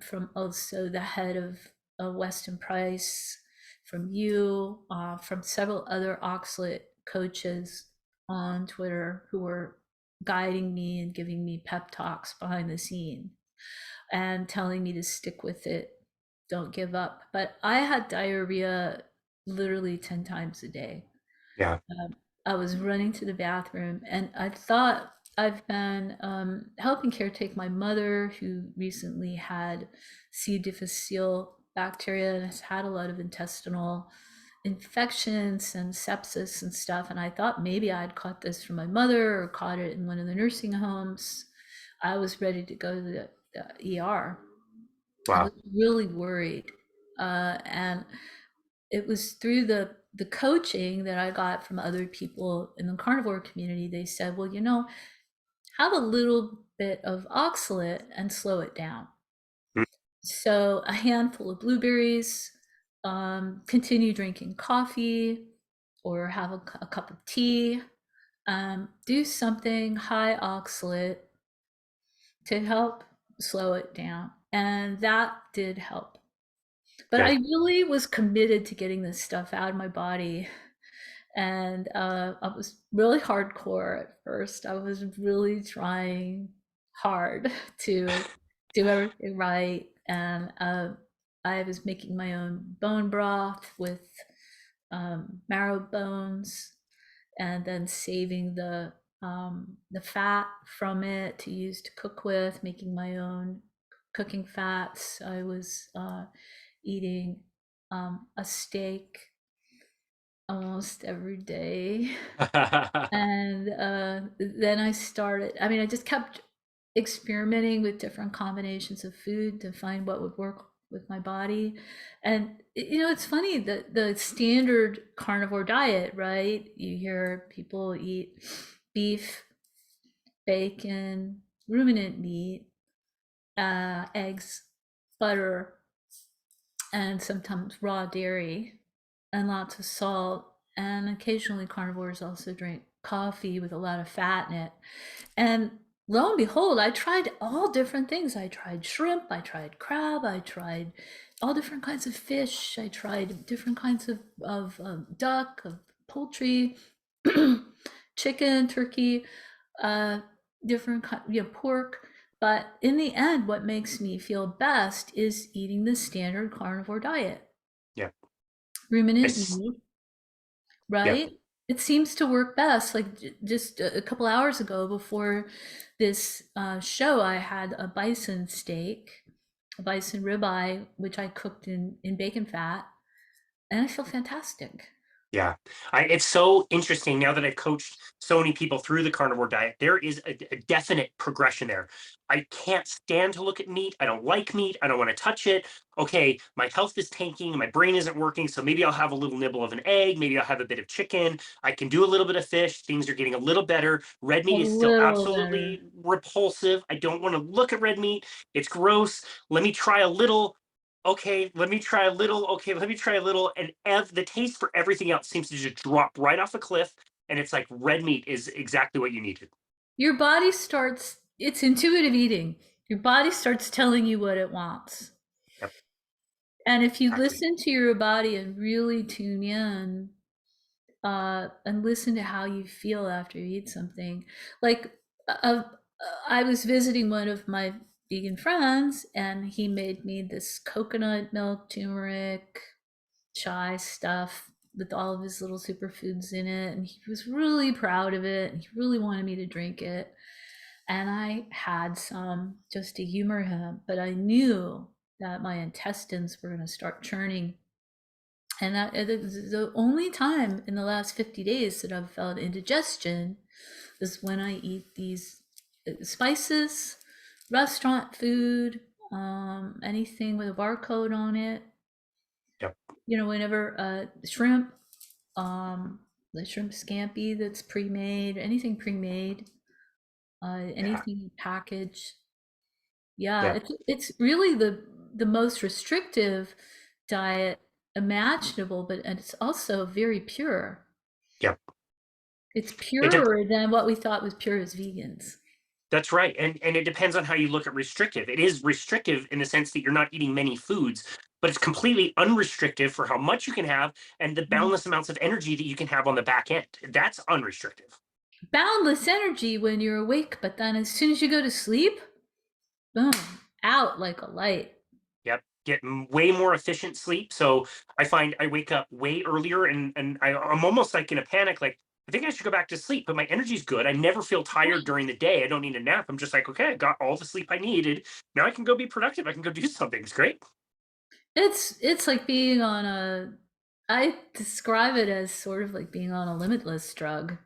from also the head of Weston Price, from you, from several other oxalate coaches on Twitter who were guiding me and giving me pep talks behind the scene and telling me to stick with it, don't give up. But I had diarrhea literally 10 times a day. Yeah. I was running to the bathroom, and I thought I've been helping caretake my mother, who recently had C. difficile bacteria and has had a lot of intestinal infections and sepsis and stuff. And I thought maybe I'd caught this from my mother or caught it in one of the nursing homes. I was ready to go to the ER. I Wow. was really worried. And it was through the coaching that I got from other people in the carnivore community. They said, well, have a little bit of oxalate and slow it down. Mm. So a handful of blueberries, continue drinking coffee or have a cup of tea, do something high oxalate to help slow it down. And that did help. But Good. I really was committed to getting this stuff out of my body. And I was really hardcore at first. I was really trying hard to do everything right. And I was making my own bone broth with marrow bones, and then saving the fat from it to use to cook with, making my own cooking fats. I was eating a steak almost every day. And then I started, I just kept experimenting with different combinations of food to find what would work with my body. And it's funny that the standard carnivore diet, right? You hear people eat beef, bacon, ruminant meat, eggs, butter, and sometimes raw dairy, and lots of salt. And occasionally carnivores also drink coffee with a lot of fat in it. And lo and behold, I tried all different things. I tried shrimp, I tried crab, I tried all different kinds of fish, I tried different kinds of duck, of poultry, chicken, turkey, different pork. But in the end, what makes me feel best is eating the standard carnivore diet. Yeah. Ruminant meat, Yeah. right? It seems to work best. Like just a couple hours ago before this show, I had a bison steak, a bison ribeye, which I cooked in bacon fat, and I feel fantastic. Yeah. It's so interesting now that I've coached so many people through the carnivore diet. There is a definite progression there. I can't stand to look at meat. I don't like meat. I don't want to touch it. Okay, my health is tanking. My brain isn't working. So maybe I'll have a little nibble of an egg. Maybe I'll have a bit of chicken. I can do a little bit of fish. Things are getting a little better. Red A meat is still little absolutely better. repulsive. I don't want to look at red meat. It's gross. Let me try a little. Okay, let me try a little. Okay, let me try a little. And the taste for everything else seems to just drop right off a cliff. And it's like red meat is exactly what you needed. Your body starts, it's intuitive eating. Your body starts telling you what it wants. Yep, And if you exactly. listen to your body and really tune in, and listen to how you feel after you eat something, like I was visiting one of my vegan friends, and he made me this coconut milk, turmeric, chai stuff with all of his little superfoods in it, and he was really proud of it, and he really wanted me to drink it. And I had some just to humor him, but I knew that my intestines were going to start churning, And that is the only time in the last 50 days that I've felt indigestion is when I eat these spices, restaurant food, anything with a barcode on it. Yep. Whenever shrimp, the shrimp scampi that's pre-made, anything pre-made, anything packaged. Yeah, it's really the most restrictive diet imaginable, but it's also very pure. Yep. It's purer than what we thought was pure as vegans. That's right. And it depends on how you look at restrictive. It is restrictive in the sense that you're not eating many foods, but it's completely unrestricted for how much you can have and the boundless amounts of energy that you can have on the back end. That's unrestrictive. Boundless energy when you're awake, but then as soon as you go to sleep, boom, out like a light. Yep. Get way more efficient sleep. So I find I wake up way earlier and I'm almost like in a panic, like, I think I should go back to sleep, but my energy's good. I never feel tired during the day. I don't need a nap. I'm just like, okay, I got all the sleep I needed. Now I can go be productive. I can go do something. It's great. It's like being on I describe it as sort of like being on a limitless drug.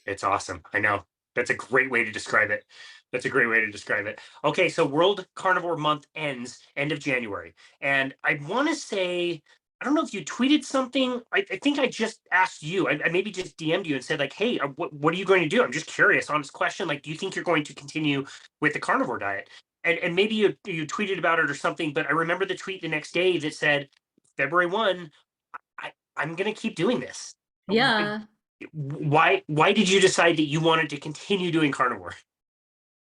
It's awesome. I know. That's a great way to describe it. That's a great way to describe it. Okay, so World Carnivore Month ends end of January. And I want to say, I don't know if you tweeted something. I think I just asked you. I maybe just DM'd you and said, like, hey, what are you going to do? I'm just curious. Honest question. Like, do you think you're going to continue with the carnivore diet? And maybe you tweeted about it or something, but I remember the tweet the next day that said, February 1, I'm going to keep doing this. Yeah. Why did you decide that you wanted to continue doing carnivore?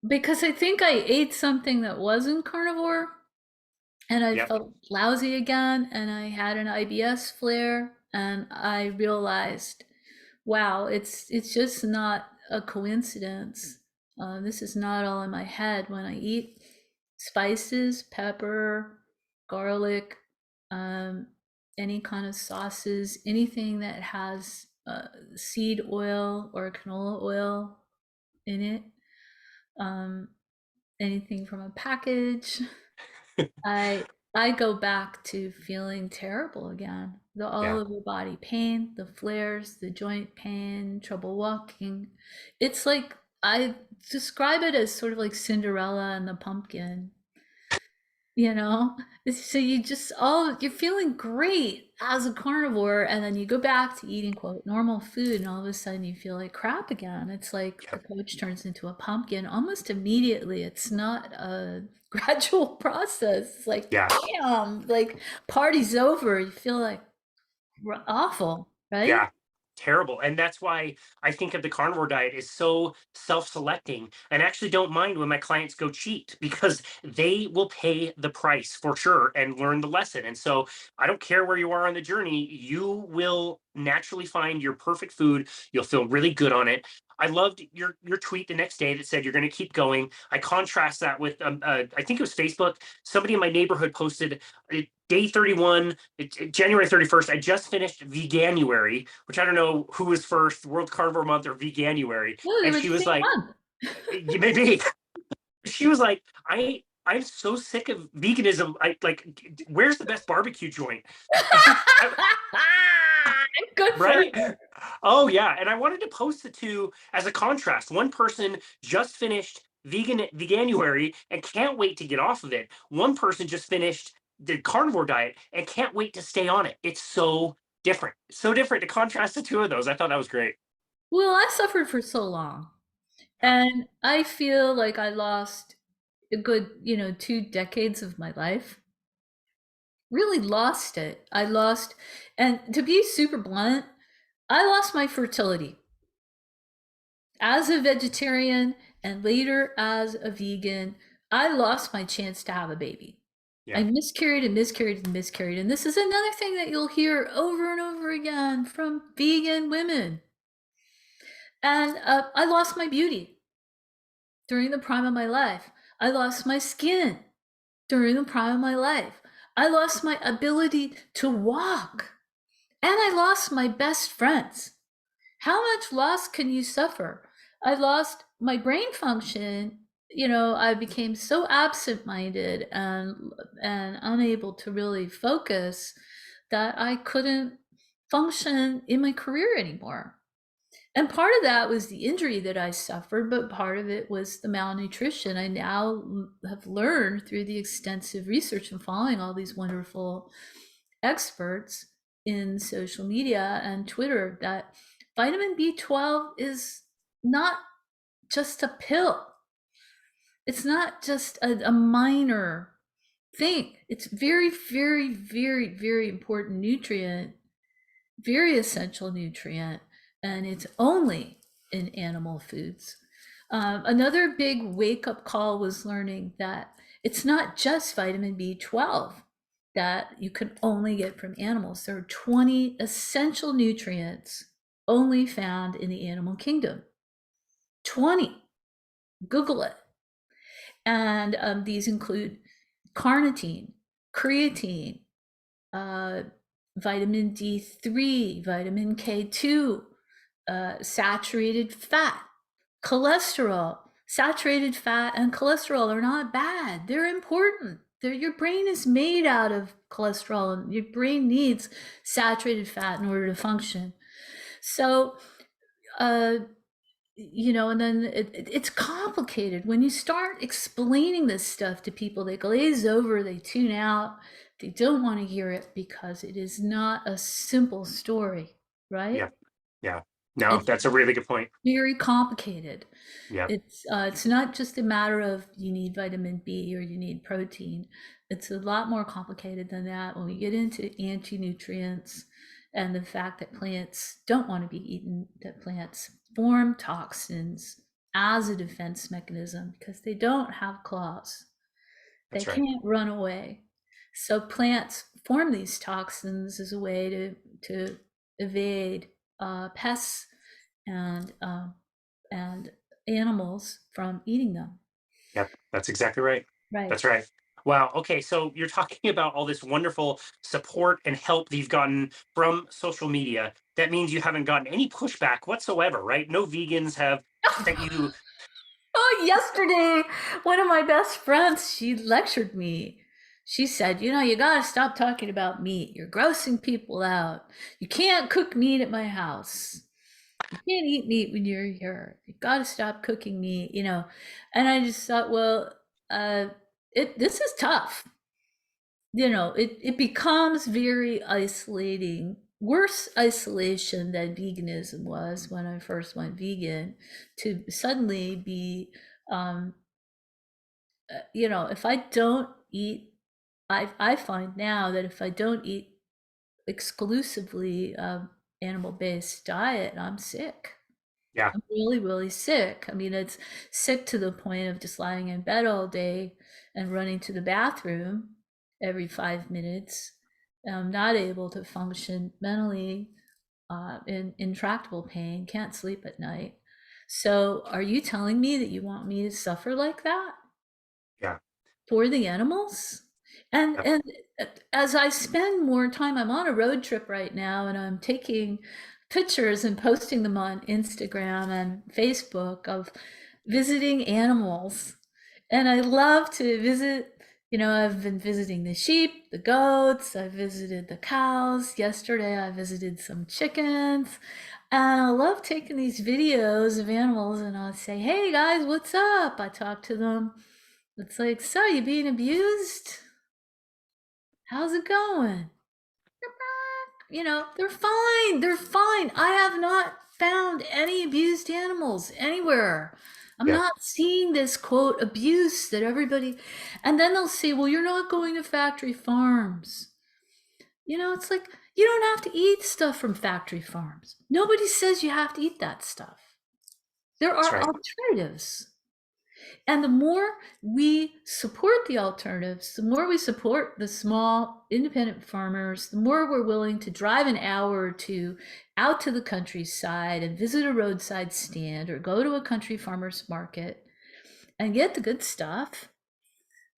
Because I think I ate something that wasn't carnivore and I felt lousy again and I had an IBS flare and I realized, wow, it's just not a coincidence. This is not all in my head. When I eat spices, pepper, garlic, any kind of sauces, anything that has seed oil or canola oil in it, anything from a package, I go back to feeling terrible again. The all over body pain, the flares, the joint pain, trouble walking. It's like I describe it as sort of like Cinderella and the pumpkin. So you're feeling great as a carnivore, and then you go back to eating quote normal food, and all of a sudden you feel like crap again. It's like the coach turns into a pumpkin almost immediately. It's not a gradual process. It's like, damn, like party's over. You feel like awful, right? Yeah. Terrible. And that's why I think of the carnivore diet is so self-selecting, and actually don't mind when my clients go cheat because they will pay the price for sure and learn the lesson. And so I don't care where you are on the journey, you will naturally find your perfect food. You'll feel really good on it. I loved your tweet the next day that said you're going to keep going. I contrast that with I think it was Facebook. Somebody in my neighborhood posted day 31, January 31st. I just finished Veganuary, which I don't know who was first, World Carnivore Month or Veganuary. And she was like, maybe. She was like, I'm so sick of veganism. I like, where's the best barbecue joint? Good for right? her. Oh yeah, and I wanted to post the two as a contrast. One person just finished Veganuary and can't wait to get off of it. One person just finished the carnivore diet and can't wait to stay on it. It's so different to contrast the two of those. I thought that was great. Well, I suffered for so long, and I feel like I lost a good 2 decades of my life. Really lost it. And to be super blunt, I lost my fertility as a vegetarian and later as a vegan. I lost my chance to have a baby. I miscarried and miscarried and miscarried. And this is another thing that you'll hear over and over again from vegan women. And I lost my beauty during the prime of my life. I lost my skin during the prime of my life. I lost my ability to walk. And I lost my best friends. How much loss can you suffer? I lost my brain function. I became so absent-minded and unable to really focus that I couldn't function in my career anymore. And part of that was the injury that I suffered, but part of it was the malnutrition. I now have learned through the extensive research and following all these wonderful experts in social media and Twitter that vitamin B12 is not just a pill. It's not just a minor thing. It's very, very, very, very important nutrient, very essential nutrient, and it's only in animal foods. Another big wake-up call was learning that it's not just vitamin B12 that you can only get from animals. There are 20 essential nutrients only found in the animal kingdom. 20. Google it. And these include carnitine, creatine, vitamin D3, vitamin K2, saturated fat, cholesterol. Saturated fat and cholesterol are not bad. They're important. Your brain is made out of cholesterol, and your brain needs saturated fat in order to function. So, you know, and then it's complicated. When you start explaining this stuff to people, they glaze over, they tune out, they don't want to hear it because it is not a simple story, right? Yeah. Yeah. No, that's a really good point. Very complicated. Yeah. It's not just a matter of you need vitamin B or you need protein. It's a lot more complicated than that. When we get into anti-nutrients and the fact that plants don't want to be eaten, that plants form toxins as a defense mechanism because they don't have claws. They can't run away. So plants form these toxins as a way to evade pests and animals from eating them. Yep, that's exactly right. Right. That's right. Wow. Okay, so you're talking about all this wonderful support and help that you've gotten from social media. That means you haven't gotten any pushback whatsoever, right? No vegans have sent you. Oh, yesterday, one of my best friends, she lectured me. She said, you know, you got to stop talking about meat. You're grossing people out. You can't cook meat at my house. You can't eat meat when you're here. You got to stop cooking meat, you know. And I just thought, well, this is tough. You know, it becomes very isolating, worse isolation than veganism was when I first went vegan, to suddenly be, you know, if I don't eat, I find now that if I don't eat exclusively animal-based diet, I'm sick. Yeah. I'm really, really sick. I mean, it's sick to the point of just lying in bed all day and running to the bathroom every 5 minutes. I'm not able to function mentally, in intractable pain, can't sleep at night. So are you telling me that you want me to suffer like that? Yeah. For the animals? And as I spend more time, I'm on a road trip right now, and I'm taking pictures and posting them on Instagram and Facebook of visiting animals. And I love to visit, you know, I've been visiting the sheep, the goats, I visited the cows. Yesterday I visited some chickens. And I love taking these videos of animals, and I'll say, hey guys, what's up? I talk to them. It's like, so you being abused? How's it going? You know, they're fine. They're fine. I have not found any abused animals anywhere. I'm not seeing this quote abuse that everybody, and then they'll say, well, you're not going to factory farms. You know, it's like, you don't have to eat stuff from factory farms. Nobody says you have to eat that stuff. There are alternatives. And the more we support the alternatives, the more we support the small independent farmers, the more we're willing to drive an hour or two out to the countryside and visit a roadside stand or go to a country farmer's market and get the good stuff,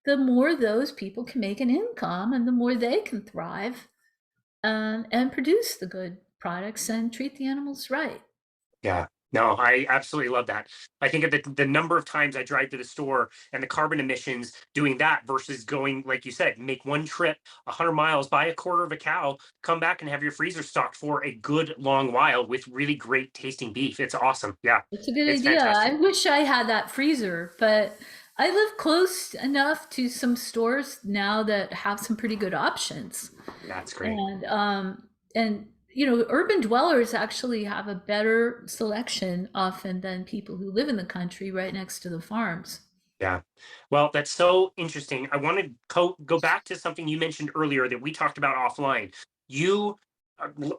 the more those people can make an income and the more they can thrive, and produce the good products and treat the animals right. Yeah. No, I absolutely love that. I think of the number of times I drive to the store and the carbon emissions doing that versus going, like you said, make one trip 100 miles, buy a quarter of a cow, come back and have your freezer stocked for a good long while with really great tasting beef. It's awesome. Yeah, It's a good it's idea. I fantastic. wish I had that freezer, but I live close enough to some stores now that have some pretty good options. That's great. And urban dwellers actually have a better selection often than people who live in the country right next to the farms. Yeah. Well, that's so interesting. I want to go back to something you mentioned earlier that we talked about offline. You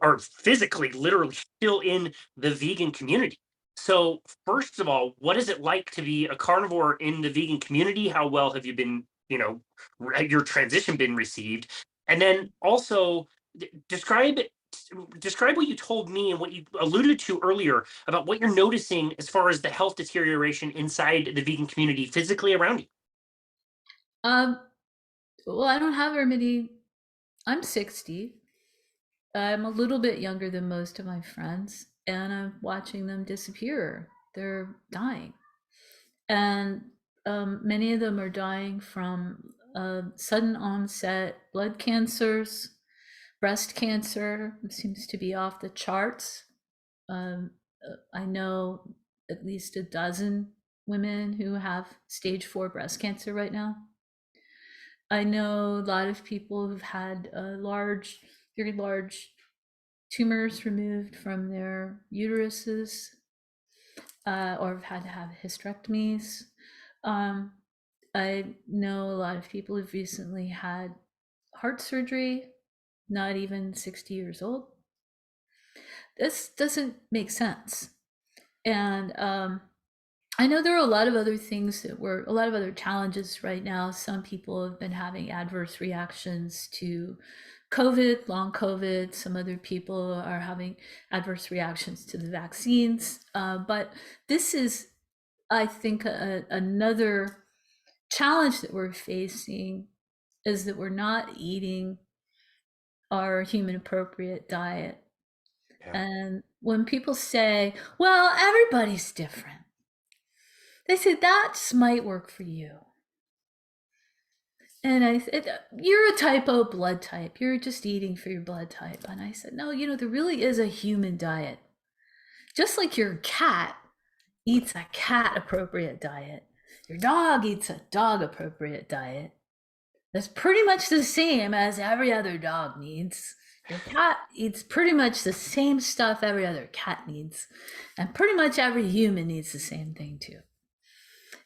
are physically, literally still in the vegan community. So, first of all, what is it like to be a carnivore in the vegan community? How well have you been, your transition been received? And then also describe describe what you told me and what you alluded to earlier about what you're noticing as far as the health deterioration inside the vegan community physically around you. Um, well, I don't have very many. I'm 60. I'm a little bit younger than most of my friends, and I'm watching them disappear. They're dying. And many of them are dying from sudden onset blood cancers. Breast cancer seems to be off the charts. Um, I know at least a dozen women who have stage 4 breast cancer right now. I know a lot of people who've had very large tumors removed from their uteruses, or have had to have hysterectomies. Um, I know a lot of people who've recently had heart surgery, not even 60 years old. This doesn't make sense. And I know there are a lot of other a lot of other challenges right now. Some people have been having adverse reactions to COVID, long COVID. Some other people are having adverse reactions to the vaccines. But this is, I think, another challenge that we're facing is that we're not eating our human appropriate diet. Yeah. And when people say, well, everybody's different, they say that just might work for you. And I said, you're a type O blood type. You're just eating for your blood type. And I said, no, there really is a human diet. Just like your cat eats a cat appropriate diet, your dog eats a dog appropriate diet. That's pretty much the same as every other dog needs. Your cat eats pretty much the same stuff every other cat needs. And pretty much every human needs the same thing too.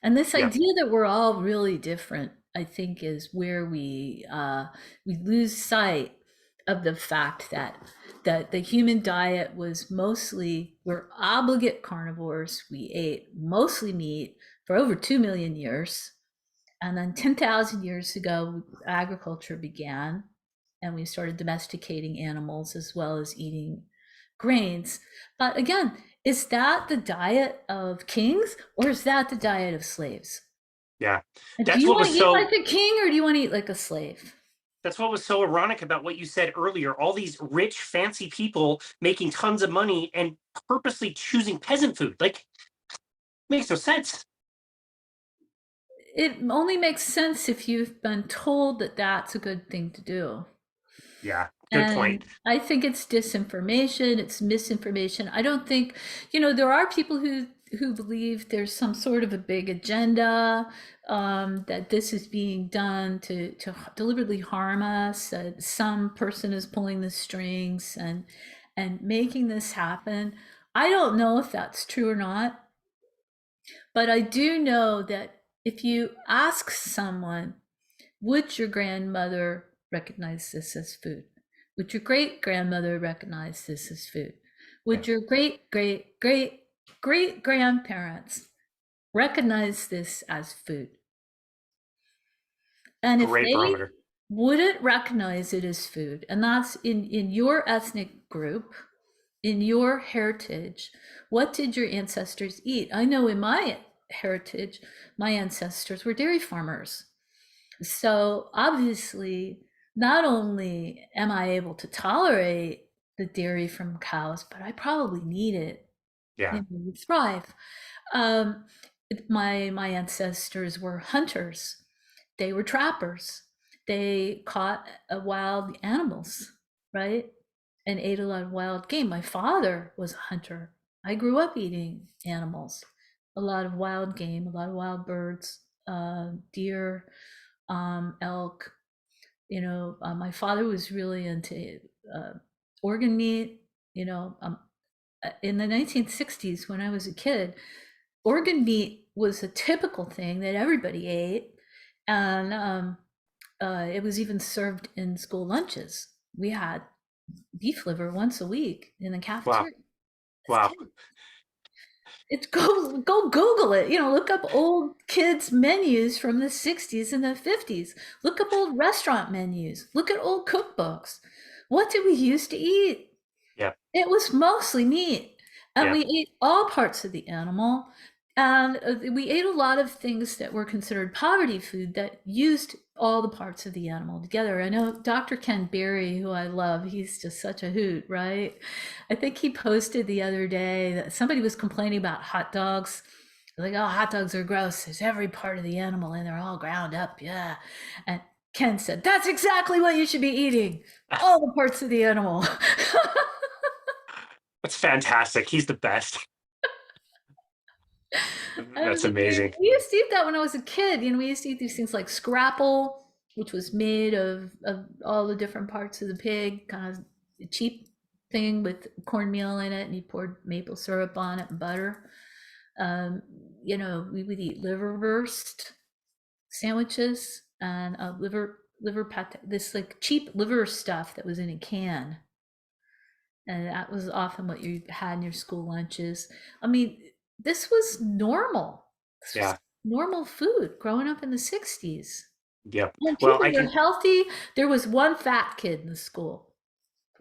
And this Yeah. idea that we're all really different, I think, is where we lose sight of the fact that the human diet was we're obligate carnivores. We ate mostly meat for over 2 million years. And then 10,000 years ago, agriculture began, and we started domesticating animals as well as eating grains. But again, is that the diet of kings, or is that the diet of slaves? Yeah. And do That's you what want to was eat so like a king, or do you want to eat like a slave? that's what was so ironic about what you said earlier. All these rich, fancy people making tons of money and purposely choosing peasant food. Like, makes no sense. It only makes sense if you've been told that that's a good thing to do. Yeah. Good And point. I think it's disinformation, it's misinformation. I don't think, there are people who believe there's some sort of a big agenda, that this is being done to deliberately harm us. Some person is pulling the strings and making this happen. I don't know if that's true or not, but I do know that if you ask someone, would your grandmother recognize this as food? Would your great grandmother recognize this as food? Yeah. Would your great great great great grandparents recognize this as food? And if Great they barometer. wouldn't recognize it as food, and that's in your ethnic group, in your heritage, what did your ancestors eat? I know in my heritage, my ancestors were dairy farmers. So obviously, not only am I able to tolerate the dairy from cows, but I probably need it Yeah. You thrive. Um, my ancestors were hunters. They were trappers. They caught wild animals, right? And ate a lot of wild game. My father was a hunter. I grew up eating animals, a lot of wild game, a lot of wild birds, deer, elk. My father was really into organ meat. In the 1960s, when I was a kid, organ meat was a typical thing that everybody ate, and it was even served in school lunches. We had beef liver once a week in the Wow. cafeteria. Wow. It's go Google it. Look up old kids menus from the 60s and the 50s. Look up old restaurant menus. Look at old cookbooks. What did we used to eat? Yeah. It was mostly meat, and Yeah. we ate all parts of the animal, and we ate a lot of things that were considered poverty food that used all the parts of the animal together. I know Dr. Ken Berry, who I love, he's just such a hoot, right? I think he posted the other day that somebody was complaining about hot dogs. Like, oh, hot dogs are gross. There's every part of the animal and they're all ground up. Yeah. And Ken said, that's exactly what you should be eating. All the parts of the animal. That's fantastic. He's the best. That's amazing. We used to eat that when I was a kid. We used to eat these things like scrapple, which was made of all the different parts of the pig, kind of a cheap thing with cornmeal in it, and you poured maple syrup on it and butter. We would eat liverwurst sandwiches and liver pate, this like cheap liver stuff that was in a can. And that was often what you had in your school lunches. I mean, this was normal. This was Yeah. normal food growing up in the 60s. Yep. And Well, people were healthy. There was one fat kid in the school.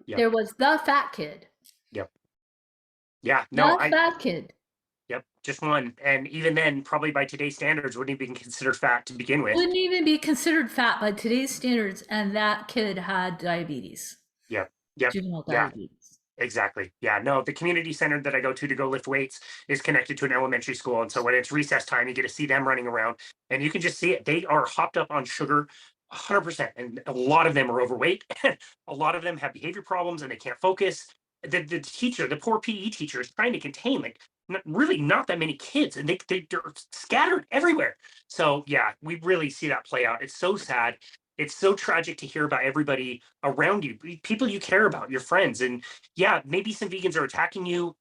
Yep. There was the fat kid. Yep. Yeah. No, fat kid. Yep. Just one. And even then, probably by today's standards, wouldn't even be considered fat to begin with. Wouldn't even be considered fat by today's standards. And that kid had diabetes. Yep. Yep. Juvenile diabetes. Exactly. Yeah. No, the community center that I go to lift weights is connected to an elementary school. And so when it's recess time, you get to see them running around and you can just see it. They are hopped up on sugar 100%. And a lot of them are overweight. A lot of them have behavior problems and they can't focus. The teacher, the poor PE teacher is trying to contain really not that many kids and they're scattered everywhere. So yeah, we really see that play out. It's so sad. It's so tragic to hear about everybody around you, people you care about, your friends. And yeah, maybe some vegans are attacking you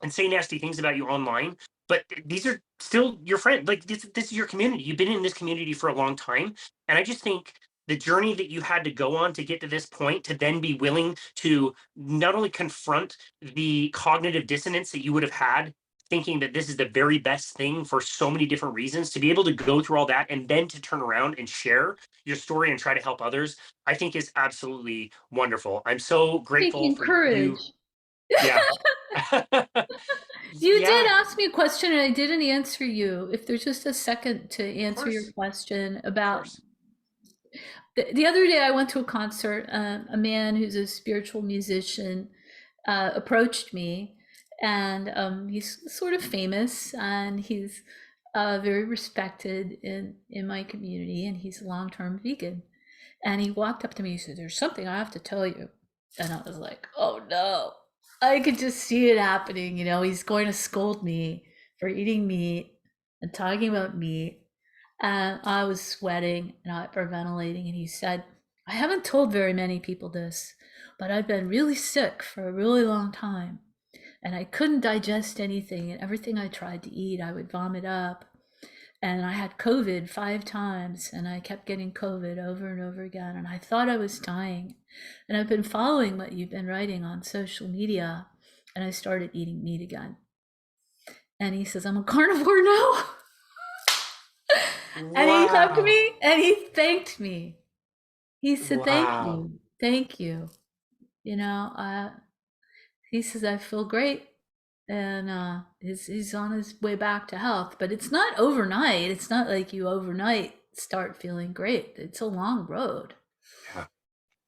and say nasty things about you online, but these are still your friends. Like this is your community. You've been in this community for a long time. And I just think the journey that you had to go on to get to this point, to then be willing to not only confront the cognitive dissonance that you would have had thinking that this is the very best thing for so many different reasons, to be able to go through all that and then to turn around and share your story and try to help others, I think is absolutely wonderful. I'm so grateful Taking for courage. you. Yeah. You did ask me a question and I didn't answer you. If there's just a second to answer your question about the other day, I went to a concert. A man who's a spiritual musician approached me, and he's sort of famous, and he's very respected in my community, and he's a long-term vegan. And he walked up to me. He said, "There's something I have to tell you," and I was like, "Oh no!" I could just see it happening. He's going to scold me for eating meat and talking about meat. And I was sweating and hyperventilating. And he said, "I haven't told very many people this, but I've been really sick for a really long time. And I couldn't digest anything. And everything I tried to eat, I would vomit up. And I had COVID 5 times. And I kept getting COVID over and over again. And I thought I was dying. And I've been following what you've been writing on social media. And I started eating meat again." And he says, "I'm a carnivore now." And he hugged me and he thanked me. He said, Thank you. He says, "I feel great." And he's on his way back to health, but it's not overnight. It's not like you overnight start feeling great. It's a long road. Yeah.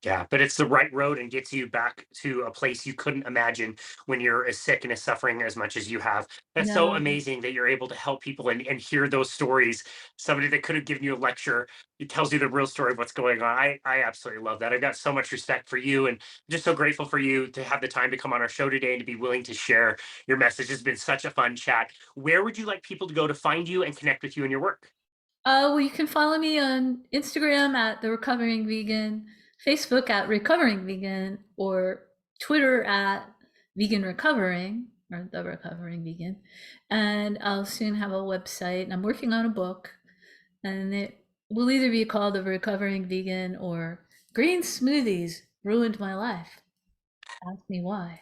Yeah, but it's the right road and gets you back to a place you couldn't imagine when you're as sick and as suffering as much as you have. That's so No, amazing that you're able to help people and hear those stories. Somebody that could have given you a lecture, it tells you the real story of what's going on. I absolutely love that. I've got so much respect for you and just so grateful for you to have the time to come on our show today and to be willing to share your message. It's been such a fun chat. Where would you like people to go to find you and connect with you and your work? well, you can follow me on Instagram at The Recovering Vegan, Facebook at Recovering Vegan, or Twitter at Vegan Recovering or The Recovering Vegan. And I'll soon have a website, and I'm working on a book, and it will either be called The Recovering Vegan or Green Smoothies Ruined My Life. Ask me why.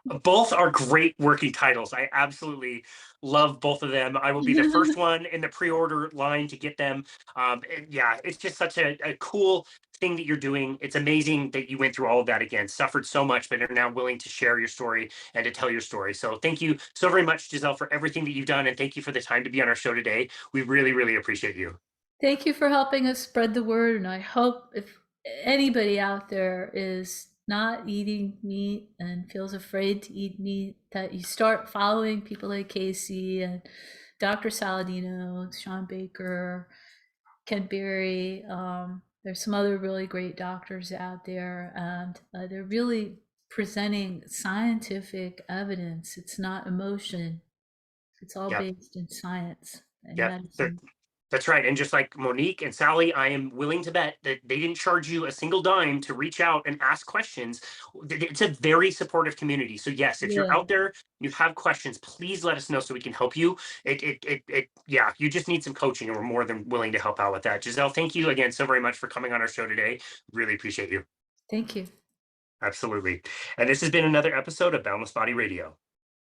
Both are great working titles. I absolutely love both of them. I will be the first one in the pre-order line to get them. Yeah, it's just such a cool thing that you're doing. It's amazing that you went through all of that again, suffered so much, but are now willing to share your story and to tell your story. So thank you so very much, Giselle, for everything that you've done. And thank you for the time to be on our show today. We really, really appreciate you. Thank you for helping us spread the word. And I hope if anybody out there is not eating meat and feels afraid to eat meat, that you start following people like Casey and Dr. Saladino, Sean Baker, Ken Berry. There's some other really great doctors out there, and they're really presenting scientific evidence. It's not emotion. It's all Yeah. based in science and Yeah. medicine. That's right. And just like Monique and Sally, I am willing to bet that they didn't charge you a single dime to reach out and ask questions. It's a very supportive community. So yes, if you're Yeah. out there and you have questions, please let us know so we can help you. Yeah, you just need some coaching and we're more than willing to help out with that. Giselle, thank you again so very much for coming on our show today. Really appreciate you. Thank you. Absolutely. And this has been another episode of Boundless Body Radio.